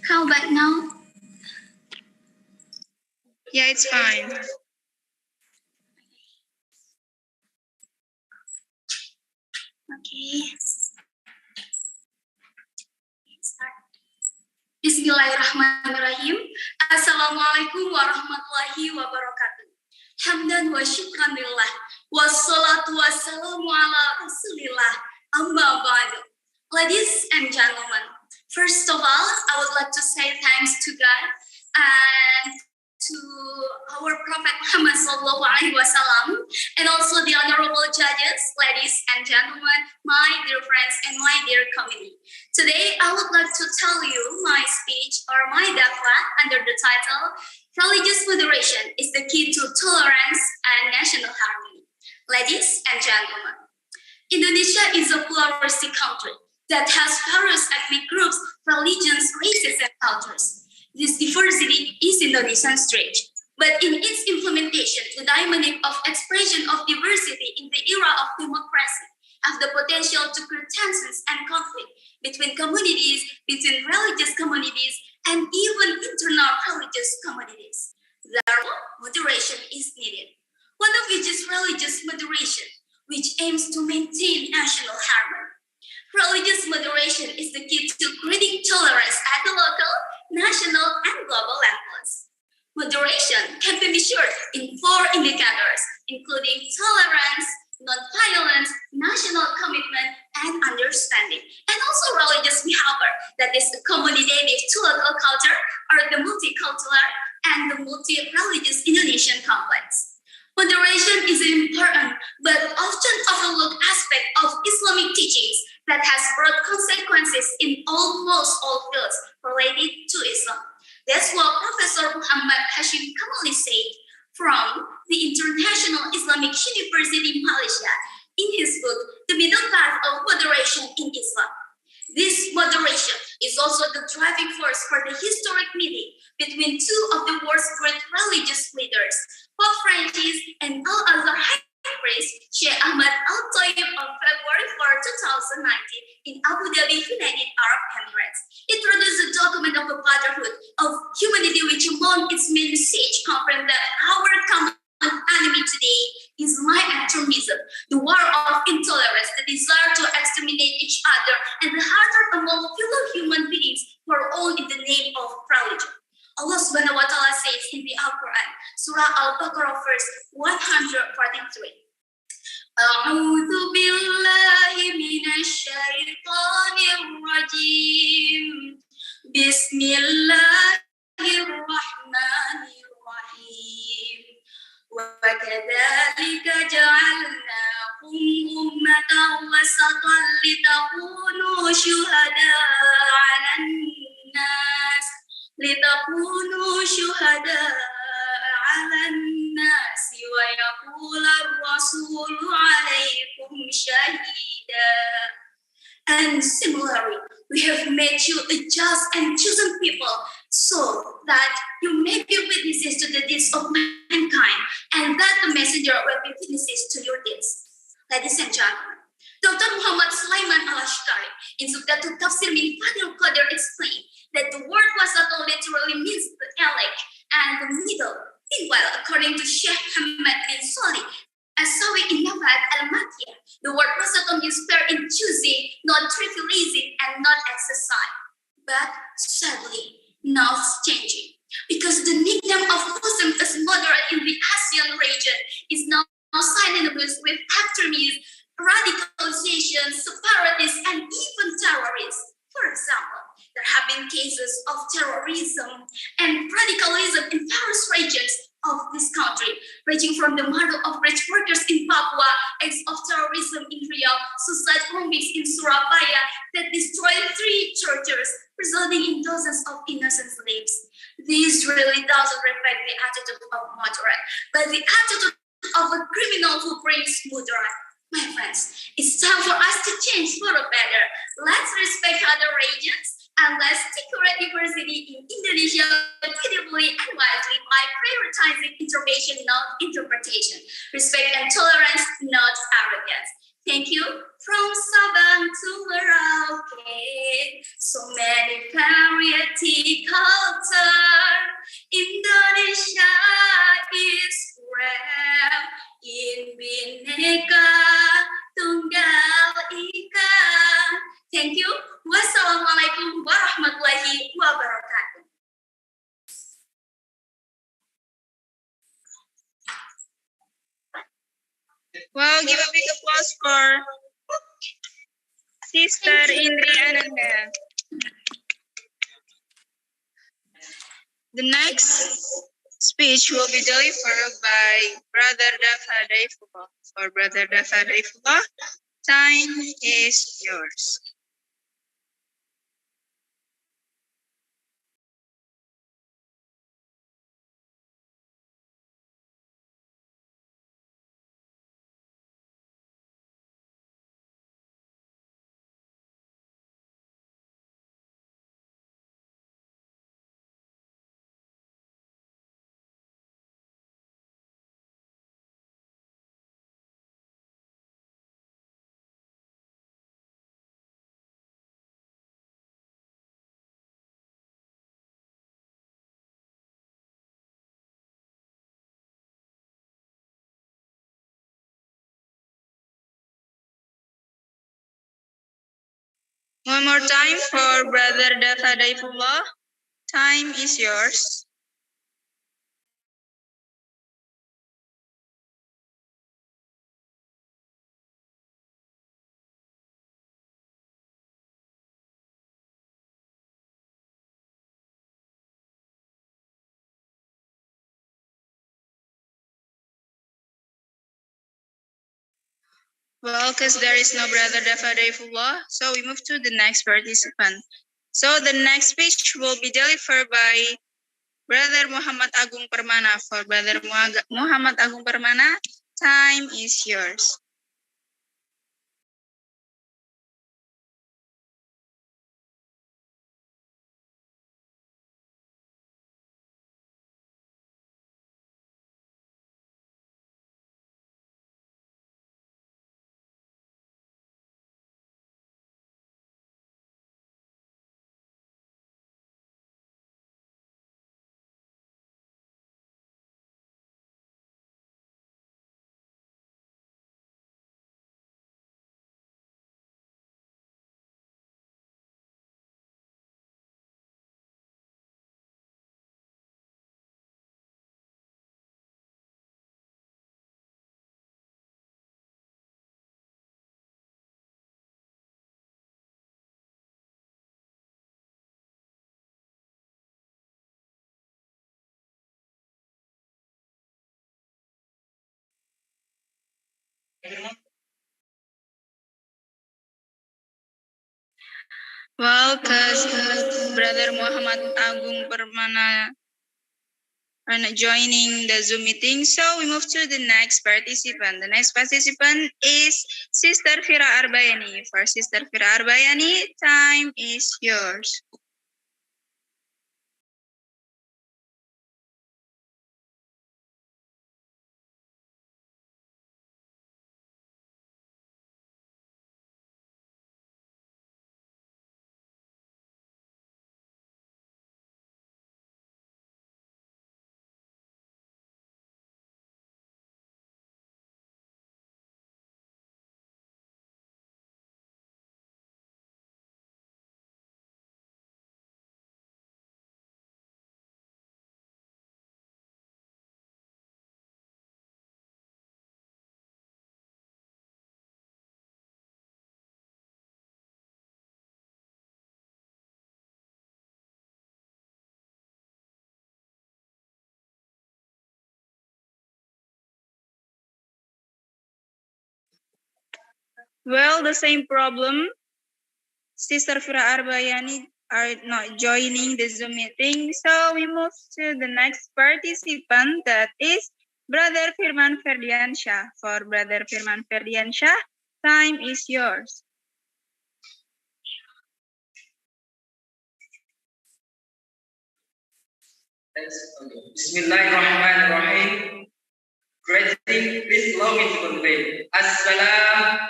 How about now? Yeah, it's fine. Okay. Bismillahirrahmanirrahim. Assalamualaikum warahmatullahi wabarakatuh. Hamdan wa syukran lillah. Wassalatu wassalamu ala rasulillah. Amma ba'du. Ladies and gentlemen, first of all, I would like to say thanks to God and to our Prophet Muhammad SAW, and also the honorable judges, ladies and gentlemen, my dear friends and my dear community. Today, I would like to tell you my speech or my da'wah under the title, Religious Moderation is the Key to Tolerance and National Harmony. Ladies and gentlemen, Indonesia is a pluralistic country that has various ethnic groups, religions, races, and cultures. This diversity is Indonesian's strength, but in its implementation, the dynamic of expression of diversity in the era of democracy have the potential to create tensions and conflict between communities, between religious communities, and even internal religious communities. Therefore, moderation is needed. One of which is religious moderation, which aims to maintain national harmony. Religious moderation is the key to creating tolerance at the local, national, and global levels. Moderation can be measured in 4 indicators, including tolerance, non-violence, national commitment, and understanding, and also religious behavior that is accommodative to local culture or the multicultural and the multi-religious Indonesian complex. Moderation is an important but often overlooked aspect of Islamic teachings that has broad consequences in almost all fields related to Islam. That's what Professor Muhammad Hashim Kamali said from the International Islamic University Malaysia in his book, The Middle Path of Moderation in Islam. This moderation is also the driving force for the historic meeting between 2 of the world's great religious leaders, Pope Francis and Al-Azhar High Prince Sheikh Ahmad Al Taib on February 4, 2019 in Abu Dhabi, United Arab Emirates. It introduced a document of the brotherhood of humanity, which among its main message confirmed that our common enemy today is my extremism, the war of intolerance, the desire to exterminate each other, and the hatred among fellow human beings who are all in the name of religion. Allah Subhanahu wa Ta'ala says in the Al-Quran, Surah Al-Baqarah, verse 143. أعوذ بالله من الشيطان الرجيم بسم الله الرحمن الرحيم وكذلك جعلناكم أمة وسطا لتكونوا شهداء على الناس ويقول الرسول عليكم شهيدا. And similarly, we have made you a just and chosen people so that you may be witnesses to the deeds of mankind and that the messenger will be witnesses to your deeds. Ladies and gentlemen, Dr. Muhammad Sulaiman Al-Ashqari in Subdatul Tafsir min Fadil Qadir explained that the word wasatun literally means the elect and the middle. Meanwhile, according to Sheikh Muhammad bin Salih Asawi in Nabad al-Makiyah, the word wasatun is fair in choosing, not trivializing, and not exercise. But sadly, now it's changing. Because the nickname of Muslims as moderate in the ASEAN region is now synonymous with extremism, radicalization, separatists, and even terrorists. For example, there have been cases of terrorism and radicalism in various regions of this country, ranging from the murder of bridge workers in Papua, acts of terrorism in Riau, suicide bombings in Surabaya that destroyed 3 churches, resulting in dozens of innocent lives. This really doesn't reflect the attitude of moderate, but the attitude of a criminal who brings moderate. My friends, it's time for us to change for the better. Let's respect other regions and let's integrate diversity in Indonesia creatively and wisely by prioritizing intervention, not interpretation. Respect and tolerance, not arrogance. Thank you. From Sabang to Merauke, so many variety culture. Indonesia is rare in Bhinneka Tunggal Ika. Thank you. Wassalamualaikum warahmatullahi wabarakatuh. Well, give a big applause for Sister Indri Ananda. The next speech will be delivered by Brother Dafa Daifullah. For Brother Dafa Daifullah, time is yours. One more time for Brother Dafa Daifullah. Time is yours. Well, because there is no Brother Dafa Daifullah, so we move to the next participant. So the next speech will be delivered by Brother Muhammad Agung Permana. For Brother Muhammad Agung Permana, time is yours. Well, because Brother Muhammad Agung Permana are not joining the Zoom meeting, so we move to the next participant. The next participant is Sister Fira Arbayani. For Sister Fira Arbayani, time is yours. Well, the same problem. Sister Fira Arbayani are not joining the Zoom meeting, so we move to the next participant, that is Brother Firman Ferdiansyah. For Brother Firman Ferdiansyah, time is yours. Bismillahirrahmanirrahim. Greeting, please allow me to convey. Assalamu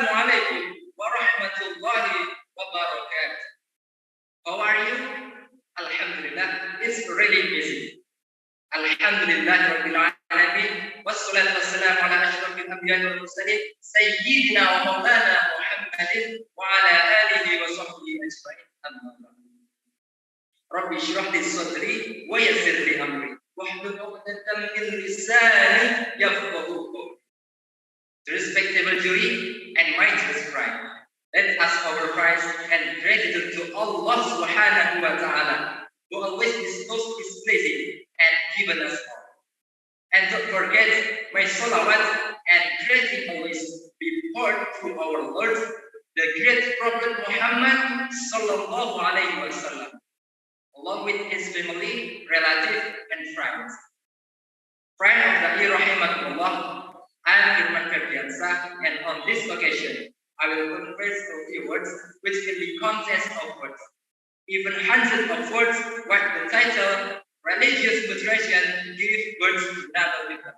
alaikum wa rahmatullahi wa barakatuh. How are you? Alhamdulillah, it's really busy. Alhamdulillah Rabbil Alamin. Wassalatu wassalamu ala ashrafil anbiya'i wal mursalin Sayyidina wa Maulana Muhammadin wa ala alihi wa sahbihi ajma'in. Amma ba'd. Rabbi shrah li sadri wa yassir li amri wahlul 'uqdatam min lisani yafqahu qawli. Respectable jury and mighty pride, let us offer praise and gratitude to Allah Subhanahu wa Ta'ala, who always bestows His blessing and given us all. And don't forget, my salawat and greeting always be poured through our Lord, the great Prophet Muhammad Sallallahu Alaihi Wasallam, along with his family, relatives, and friends. Friend of the year, Rahimahullah, I am Firman Ferdiansyah, and on this occasion, I will converse a few words which will be countless of words, even hundreds of words, what the title Religious Moderation gives birth to another people.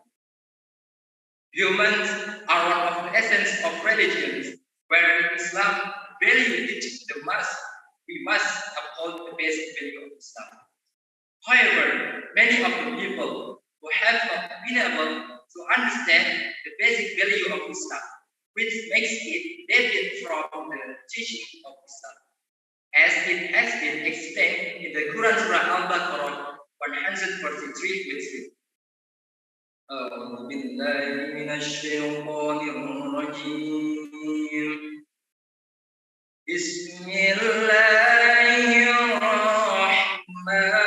Humans are one of the essence of religions, where Islam value teaches the mass, we must uphold the basic value of Islam. However, many of the people who have not been able to understand the basic value of Islam, which makes it deviate from the teaching of Islam, as it has been explained in the Quran Surah Al-Baqarah 143 with 3. أعوذ بالله من الشيطان الرجيم بسم الله الرحمن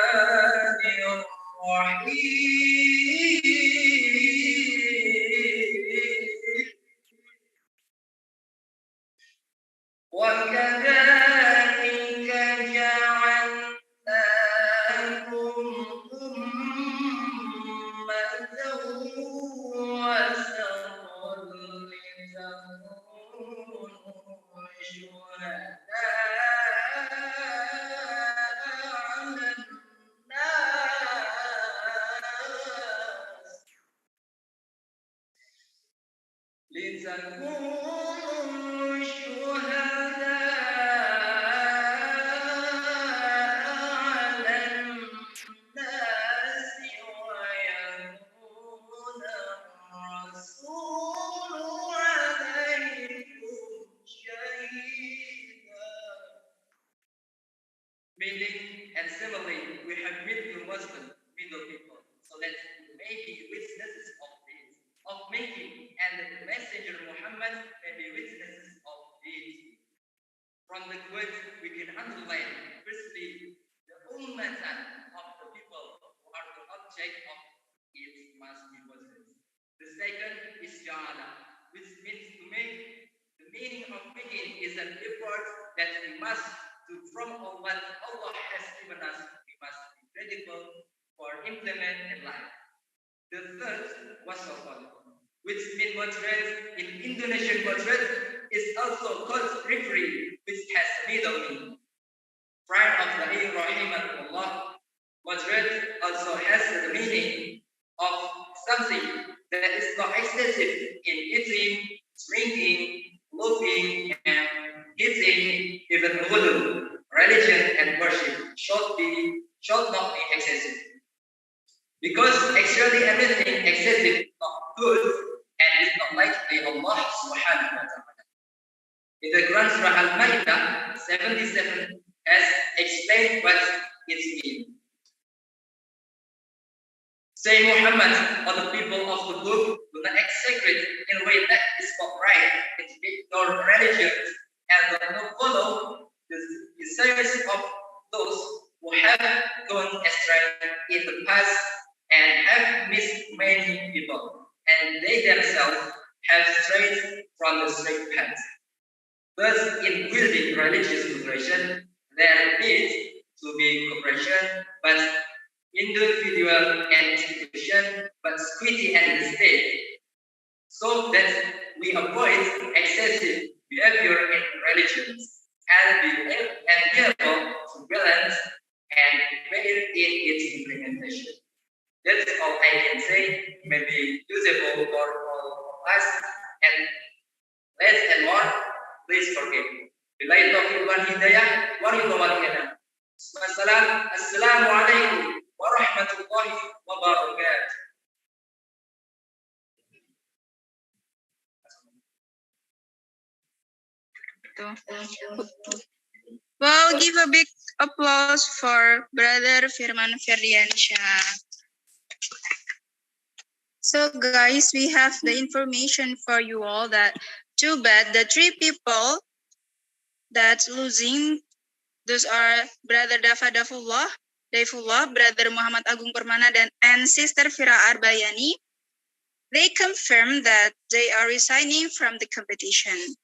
الرحيم وكذلك جعلناكم أمة وسطا لتكونوا شهداء على الناس لتكونوا شهداء على الناس ويكون الرسول عليكم شهيدا. Meaning, and similarly, we have made you Muslim, middle people, so that you may be witnesses of this, of making, and the messenger Muhammad may be witnesses of this. From the quote, we can underline, firstly, the ummatan of the people who are the object of it must be Muslims. The second is implement in life. The third was sofal, which means moderate in Indonesian. Moderate is also called referee, which has middle meaning. Friend of the rahimahullah, moderate also has the meaning of something that is not excessive in eating, drinking, loving, and eating, even wudu. Religion and worship should not be excessive. Because actually anything excessive is not good and is not likely Allah subhanahu wa ta'ala. In the Quran Surah Al-Ma'idah 77 has explained what it means. Say Muhammad or the people of the book do not execrate in a way that is not right, and ignore religion and do not follow the desires of those who have gone astray in the past and have missed many people, and they themselves have strayed from the straight path. Thus, in building religious cooperation, there needs to be cooperation, but individual and institution, but equity and the state, so that we avoid excessive behavior in religions and be able to balance and fair in its implementation. That's all I can say. May be usable for all of us, and less and more, please forgive me. Billahi taufiq wal hidayah, warahmatullahi wabarakatuh. Assalamualaikum warahmatullahi wabarakatuh. Well, give a big applause for Brother Firman Ferdiansyah. So guys, we have the information for you all that too bad the three people that's losing, those are Brother Daifullah, Brother Muhammad Agung Permana, and Sister Fira Arbayani. They confirmed that they are resigning from the competition.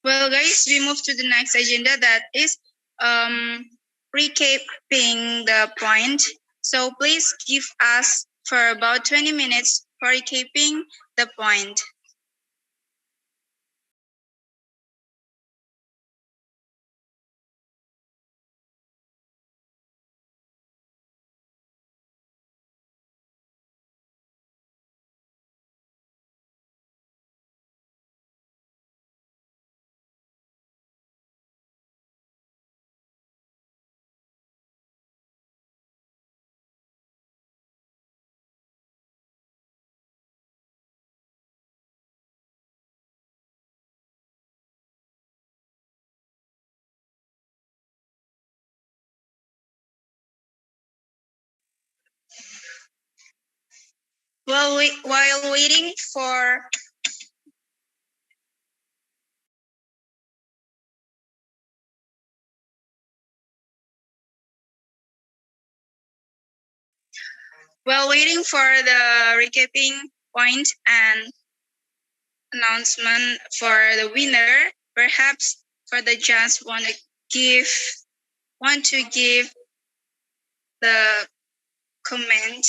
Well, guys, we move to the next agenda, that is recapping the point. So please give us for about 20 minutes for recapping the point. Well, while waiting for the recapping point and announcement for the winner, perhaps for the judge want to give the comment.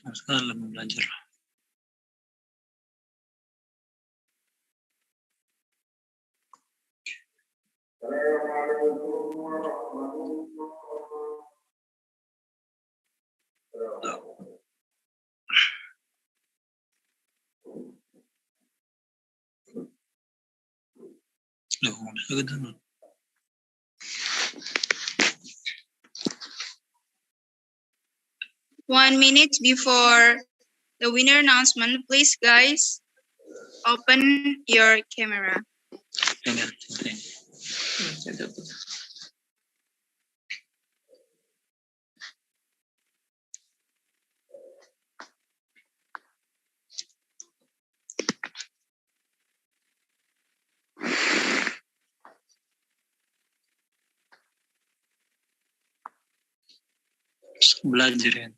Sekarang belajar. Loh, udah gitu. 1 minute before the winner announcement, please guys, open your camera. Belajar ya.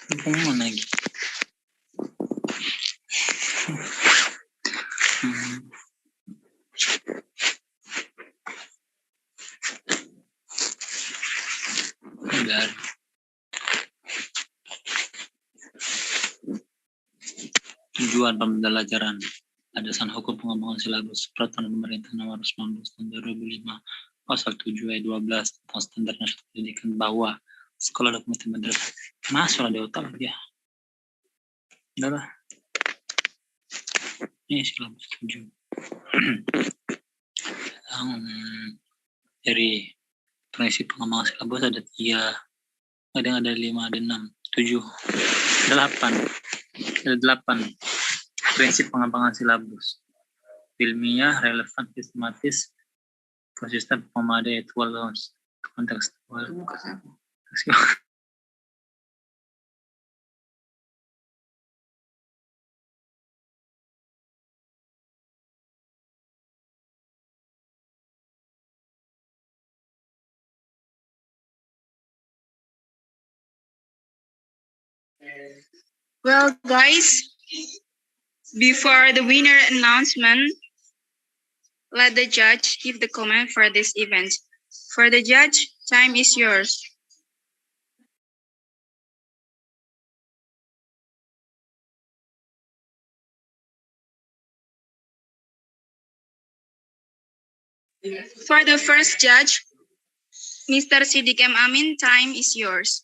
Kamu lagi. Udah. Tujuan pembelajaran landasan hukum pengembangan silabus peraturan pemerintah nomor 19 tahun 2005 pasal 7 ayat 12 tentang standar nasional pendidikan bahwa sekolah dan komite madrasah masuk di otak dia. Udah lah. Ini silabus 7. Dari prinsip pengembangan silabus ada 3, kadang ada 5, ada 6, 7, 8. Ada 8 prinsip pengembangan silabus. Ilmiah, relevan, sistematis, konsisten, memadai, aktual, kontekstual. Well, guys, before the winner announcement, let the judge give the comment for this event. For the judge, time is yours. For the first judge, Mr. Siddiq M. Amin, time is yours.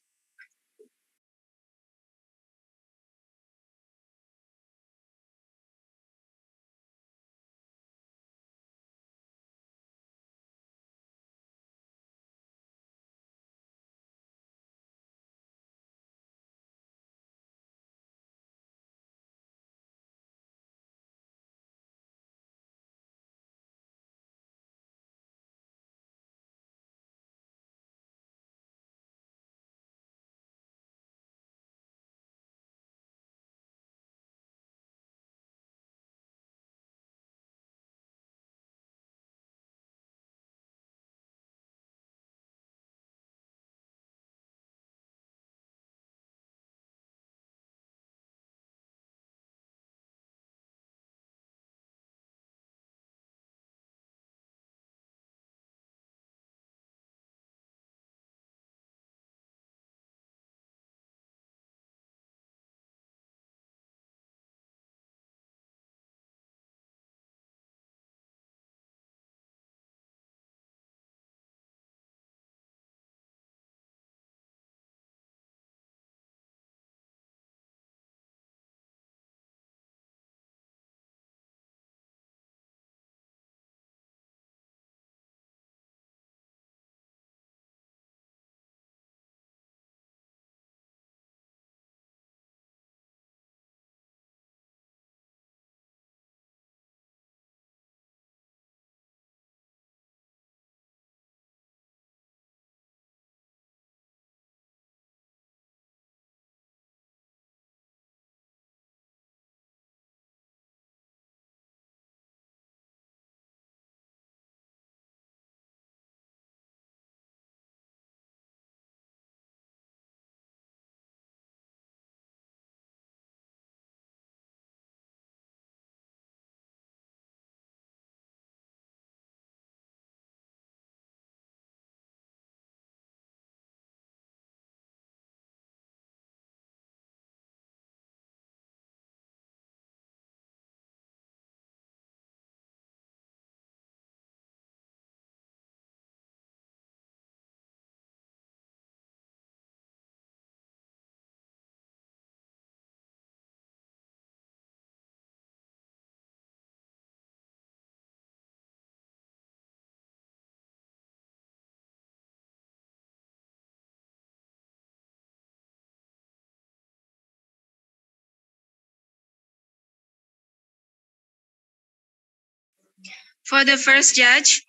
For the first judge,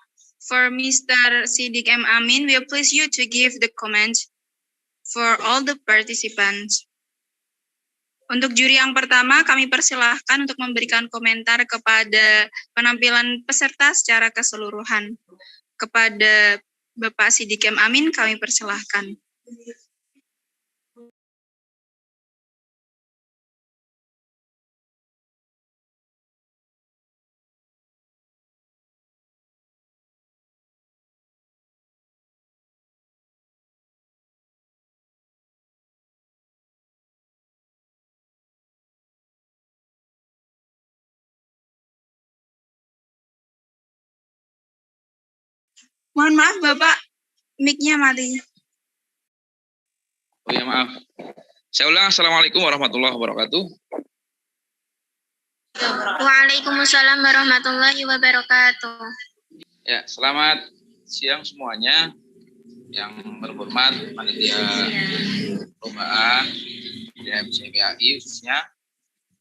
for Mr. Siddiq M. Amin, we please you to give the comment for all the participants. Untuk juri yang pertama, kami persilahkan untuk memberikan komentar kepada penampilan peserta secara keseluruhan. Kepada Bapak Siddiq M. Amin, kami persilahkan. Mohon maaf, Bapak, mic-nya mati. Oh ya, maaf. Saya ulang, Assalamualaikum warahmatullahi wabarakatuh. Waalaikumsalam warahmatullahi wabarakatuh. Ya, selamat siang semuanya. Yang terhormat panitia perlombaan, ya MCPAI khususnya,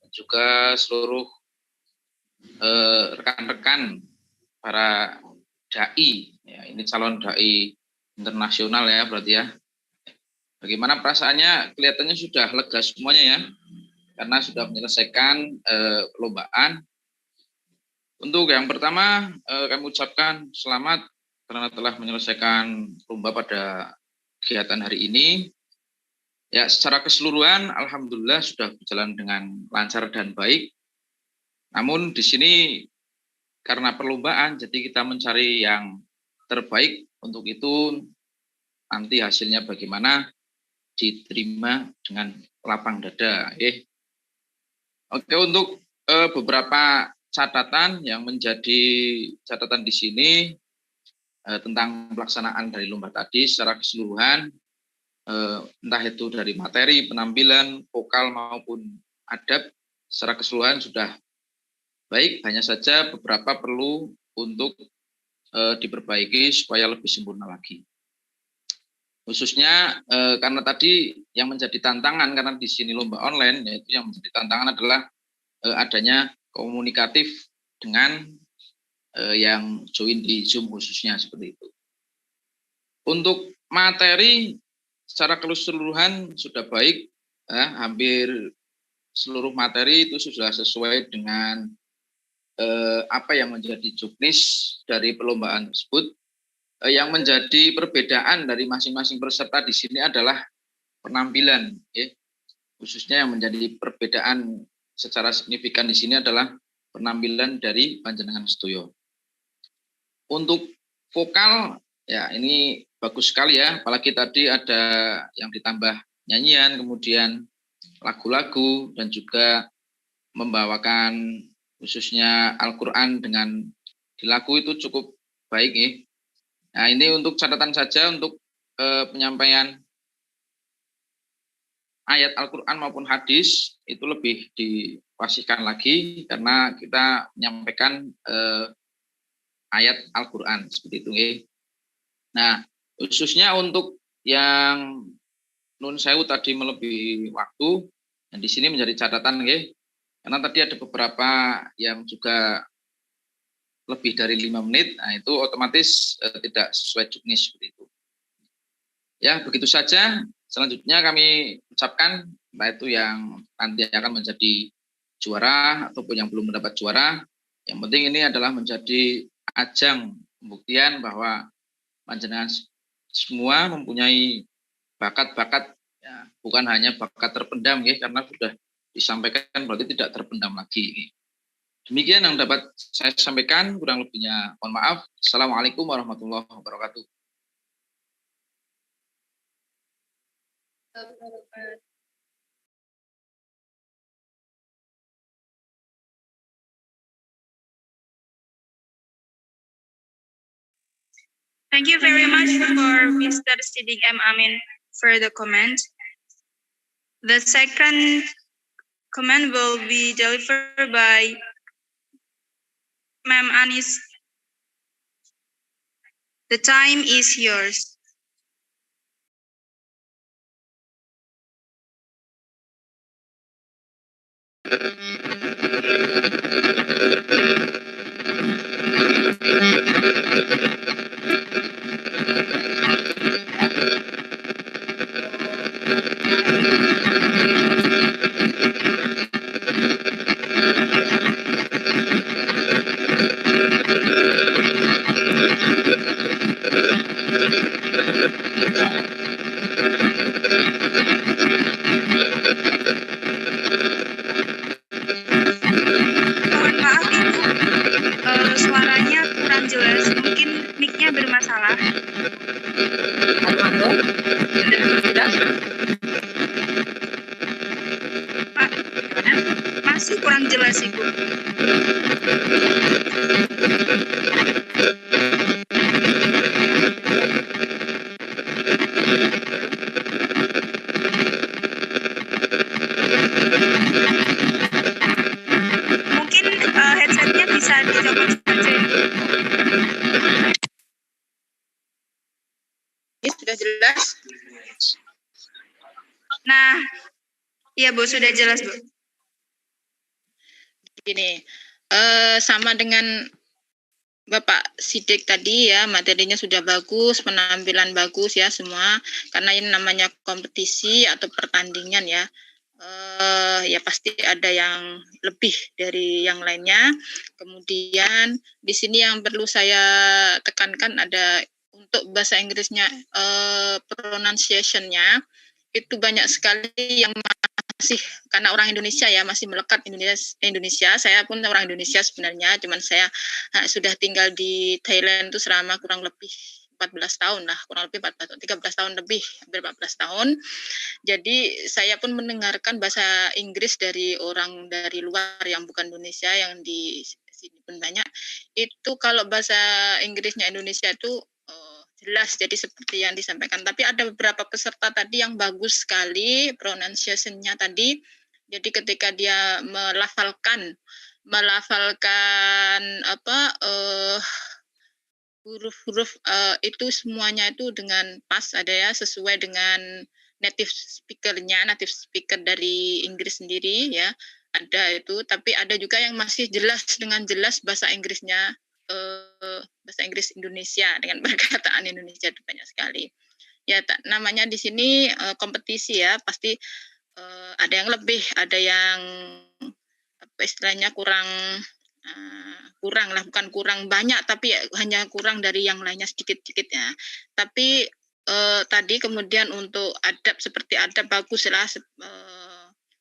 dan juga seluruh rekan-rekan para dai. Ya, ini calon dai internasional ya berarti ya. Bagaimana perasaannya? Kelihatannya sudah lega semuanya ya, karena sudah menyelesaikan perlombaan. Untuk yang pertama, kami ucapkan selamat karena telah menyelesaikan lomba pada kegiatan hari ini. Ya, secara keseluruhan, alhamdulillah sudah berjalan dengan lancar dan baik. Namun di sini karena perlombaan, jadi kita mencari yang terbaik. Untuk itu nanti hasilnya bagaimana diterima dengan lapang dada. Oke, untuk beberapa catatan yang menjadi catatan di sini tentang pelaksanaan dari lomba tadi secara keseluruhan, entah itu dari materi, penampilan, vokal maupun adab, secara keseluruhan sudah baik. Hanya saja beberapa perlu untuk diperbaiki supaya lebih sempurna lagi. Khususnya karena tadi yang menjadi tantangan, karena di sini lomba online, yaitu yang menjadi tantangan adalah adanya komunikatif dengan yang join di Zoom khususnya seperti itu. Untuk materi secara keseluruhan sudah baik, hampir seluruh materi itu sudah sesuai dengan apa yang menjadi juknis dari perlombaan tersebut. Yang menjadi perbedaan dari masing-masing peserta di sini adalah penampilan, khususnya yang menjadi perbedaan secara signifikan di sini adalah penampilan dari panjenengan sedoyo. Untuk vokal, ya ini bagus sekali ya, apalagi tadi ada yang ditambah nyanyian, kemudian lagu-lagu, dan juga membawakan khususnya Al-Quran dengan di lagu itu cukup baik ya. Nah, ini untuk catatan saja untuk penyampaian ayat Al-Quran maupun hadis itu lebih dipasihkan lagi karena kita menyampaikan ayat Al-Quran seperti itu. Nah, khususnya untuk yang nun sewu tadi melebihi waktu, dan di sini menjadi catatan karena tadi ada beberapa yang juga lebih dari 5 menit, nah itu otomatis tidak sesuai juknis seperti itu. Ya, begitu saja. Selanjutnya kami ucapkan, entah itu yang nanti akan menjadi juara ataupun yang belum mendapat juara, yang penting ini adalah menjadi ajang pembuktian bahwa panjenengan semua mempunyai bakat-bakat, ya, bukan hanya bakat terpendam karena sudah disampaikan berarti tidak terpendam lagi. Demikian yang dapat saya sampaikan, kurang lebihnya mohon maaf. Assalamualaikum warahmatullahi wabarakatuh. Thank you very much for Mr. Siddiq M. Amin for the comment. The second comment will be delivered by Ma'am Anis. The time is yours. Mohon maaf Ibu, suaranya kurang jelas. Mungkin mic-nya bermasalah. Pak, masih kurang jelas Ibu. Mungkin headsetnya bisa dicopot saja Ibu. Ini sudah jelas. Nah, iya Bu, sudah jelas Bu. Gini, sama dengan Bapak Sidik tadi ya, materinya sudah bagus, penampilan bagus ya semua, karena ini namanya kompetisi atau pertandingan ya. Ya pasti ada yang lebih dari yang lainnya. Kemudian di sini yang perlu saya tekankan ada untuk bahasa Inggrisnya, pronunciation-nya itu banyak sekali yang masih, karena orang Indonesia ya, masih melekat Indonesia. Saya pun orang Indonesia sebenarnya, cuman saya sudah tinggal di Thailand itu selama kurang lebih 14 tahun lah, kurang lebih 14, 13 tahun lebih, hampir 14 tahun. Jadi saya pun mendengarkan bahasa Inggris dari orang dari luar yang bukan Indonesia, yang di sini pun banyak. Itu kalau bahasa Inggrisnya Indonesia itu jelas, jadi seperti yang disampaikan. Tapi ada beberapa peserta tadi yang bagus sekali pronunciation-nya tadi. Jadi ketika dia melafalkan huruf-huruf itu semuanya itu dengan pas, ada ya, sesuai dengan native speaker dari Inggris sendiri ya, ada itu. Tapi ada juga yang masih jelas dengan jelas bahasa Inggrisnya, bahasa Inggris Indonesia dengan perkataan Indonesia itu banyak sekali. Ya namanya di sini kompetisi ya, pasti ada yang lebih, ada yang apa istilahnya kurang lah, bukan kurang banyak, tapi hanya kurang dari yang lainnya sedikit-sedikit ya. Tapi tadi kemudian untuk adab, seperti adab bagus lah,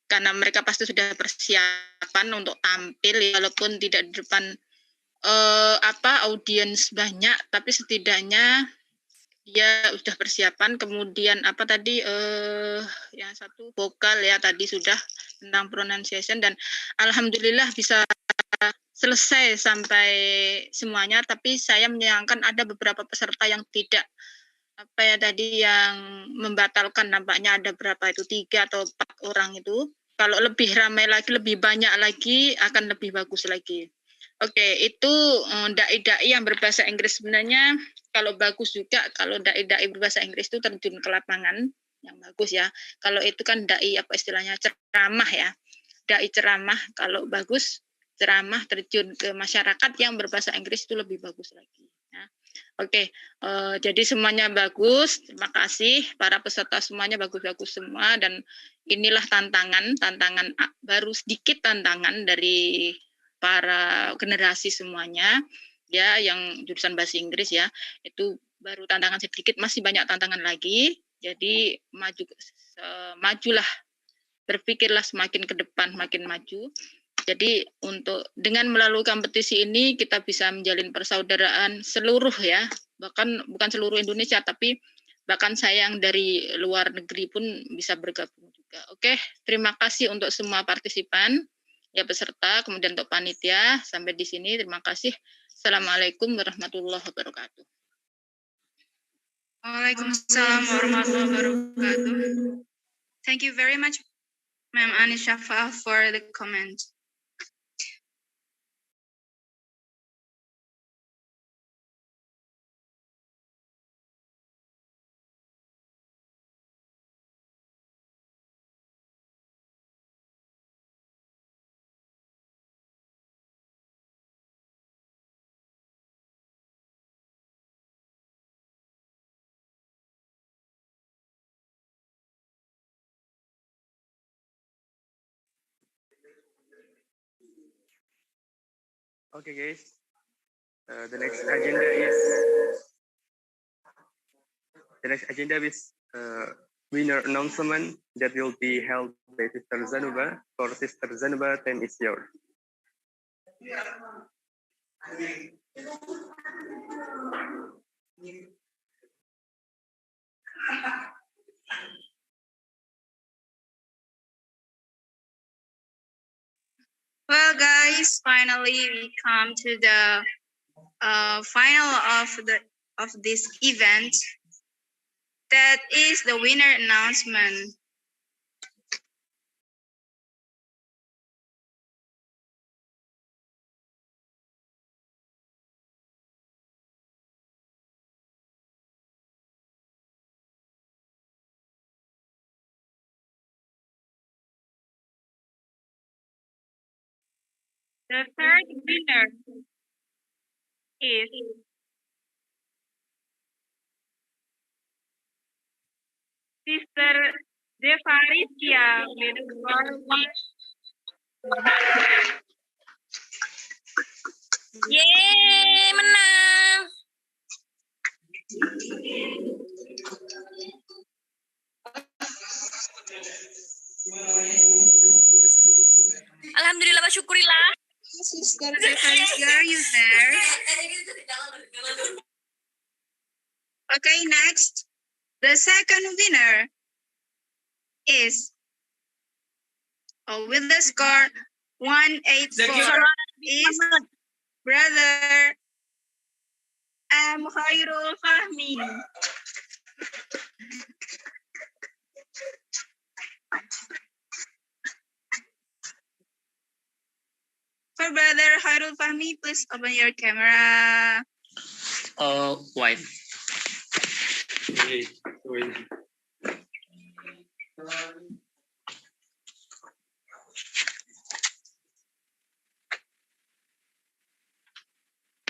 karena mereka pasti sudah persiapan untuk tampil, walaupun tidak di depan audiens banyak, tapi setidaknya dia sudah persiapan. Kemudian apa tadi yang satu vokal ya, tadi sudah tentang pronunciation, dan alhamdulillah bisa selesai sampai semuanya. Tapi saya menyayangkan ada beberapa peserta yang tidak yang membatalkan, nampaknya ada berapa itu, 3 atau 4 orang itu. Kalau lebih ramai lagi, lebih banyak lagi, akan lebih bagus lagi. Oke, itu dai-dai yang berbahasa Inggris. Sebenarnya kalau bagus juga kalau dai-dai berbahasa Inggris itu terjun ke lapangan, yang bagus ya. Kalau itu kan dai apa istilahnya, ceramah ya. Dai ceramah, kalau bagus ceramah terjun ke masyarakat yang berbahasa Inggris itu lebih bagus lagi ya. Oke, jadi semuanya bagus. Terima kasih para peserta, semuanya bagus-bagus semua, dan inilah tantangan baru, sedikit tantangan dari para generasi semuanya ya, yang jurusan bahasa Inggris ya, itu baru tantangan sedikit, masih banyak tantangan lagi. Jadi majulah, berpikirlah semakin ke depan, makin maju. Jadi dengan melalui kompetisi ini kita bisa menjalin persaudaraan seluruh ya, bahkan bukan seluruh Indonesia, tapi bahkan saya yang dari luar negeri pun bisa bergabung juga. Oke, terima kasih untuk semua partisipan, ya peserta, kemudian untuk panitia. Sampai di sini, terima kasih. Assalamualaikum warahmatullahi wabarakatuh. Waalaikumsalam warahmatullahi wabarakatuh. Thank you very much, Ma'am Anis Shafa, for the comment. Okay, guys. The next agenda is winner announcement that will be held by Sister Zanuba. For Sister Zanuba, time is yours. Well, guys, finally we come to the final of this event. That is the winner announcement. The third winner is Sister Devaritia with score Yeay, menang. Alhamdulillah, syukurillah. Sister Devaritia, are you there? Okay, next. The second winner is with the score 184 is Brother Khairul Fahmi. For Brother Khairul Fahmi, please open your camera. White.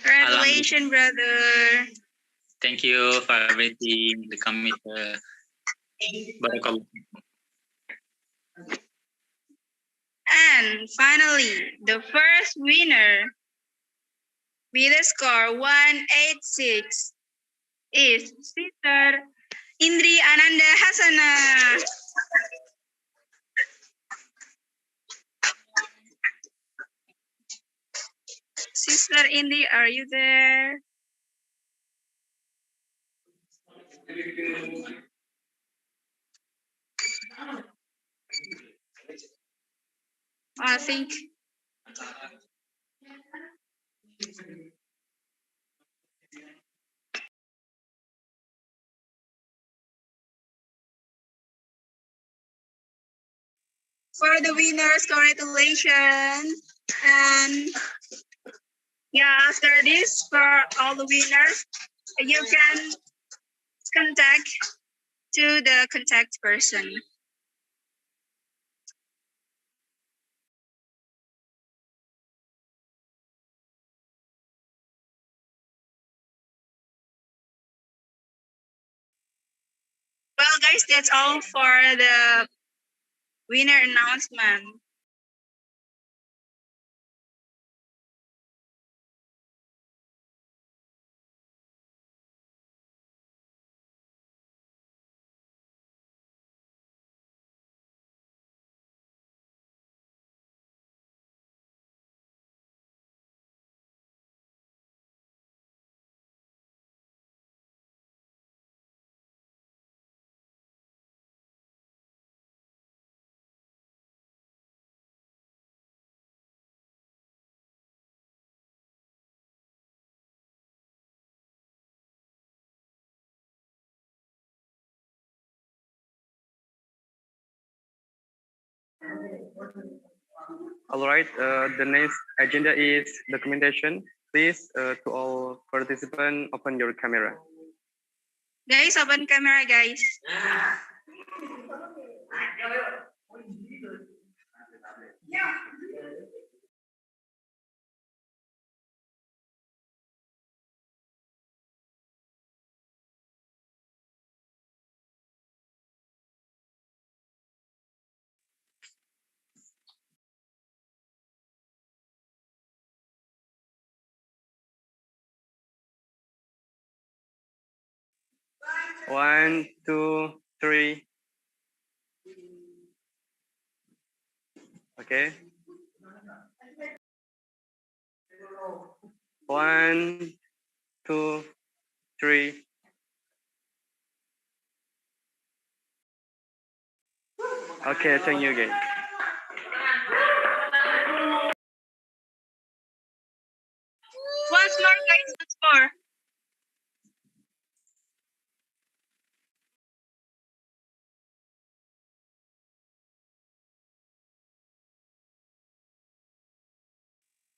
Congratulations, brother. Thank you for everything. The committee. Barakallah. And finally, the first winner with a score 186 is Sister Indri Ananda Hasana. Sister Indri, are you there? I think. For the winners, congratulations. And yeah, after this, for all the winners, you can contact to the contact person. Well, guys, that's all for the winner announcement. All right, the next agenda is documentation. Please, to all participants, open your camera. Guys, open camera, guys. 1, 2, 3. Okay. 1, 2, 3. Okay, thank you again. Once more, guys, once more.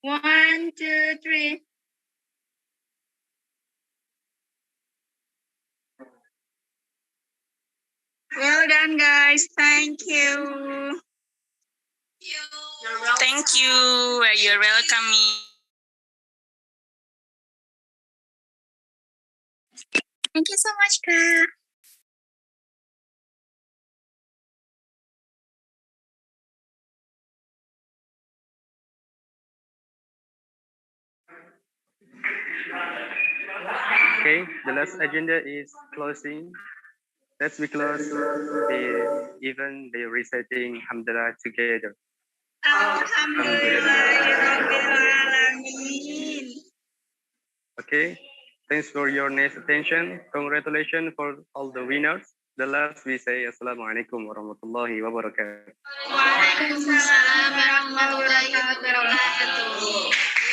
One, two, three. Well done, guys. Thank you. Thank you. You're welcome. Thank you so much, Kak. Okay, the last agenda is closing. Let's be close the even the reciting Hamdalah together. Okay, thanks for your nice attention. Congratulations for all the winners. The last we say Assalamualaikum warahmatullahi wabarakatuh. Waalaikumsalam warahmatullahi wabarakatuh.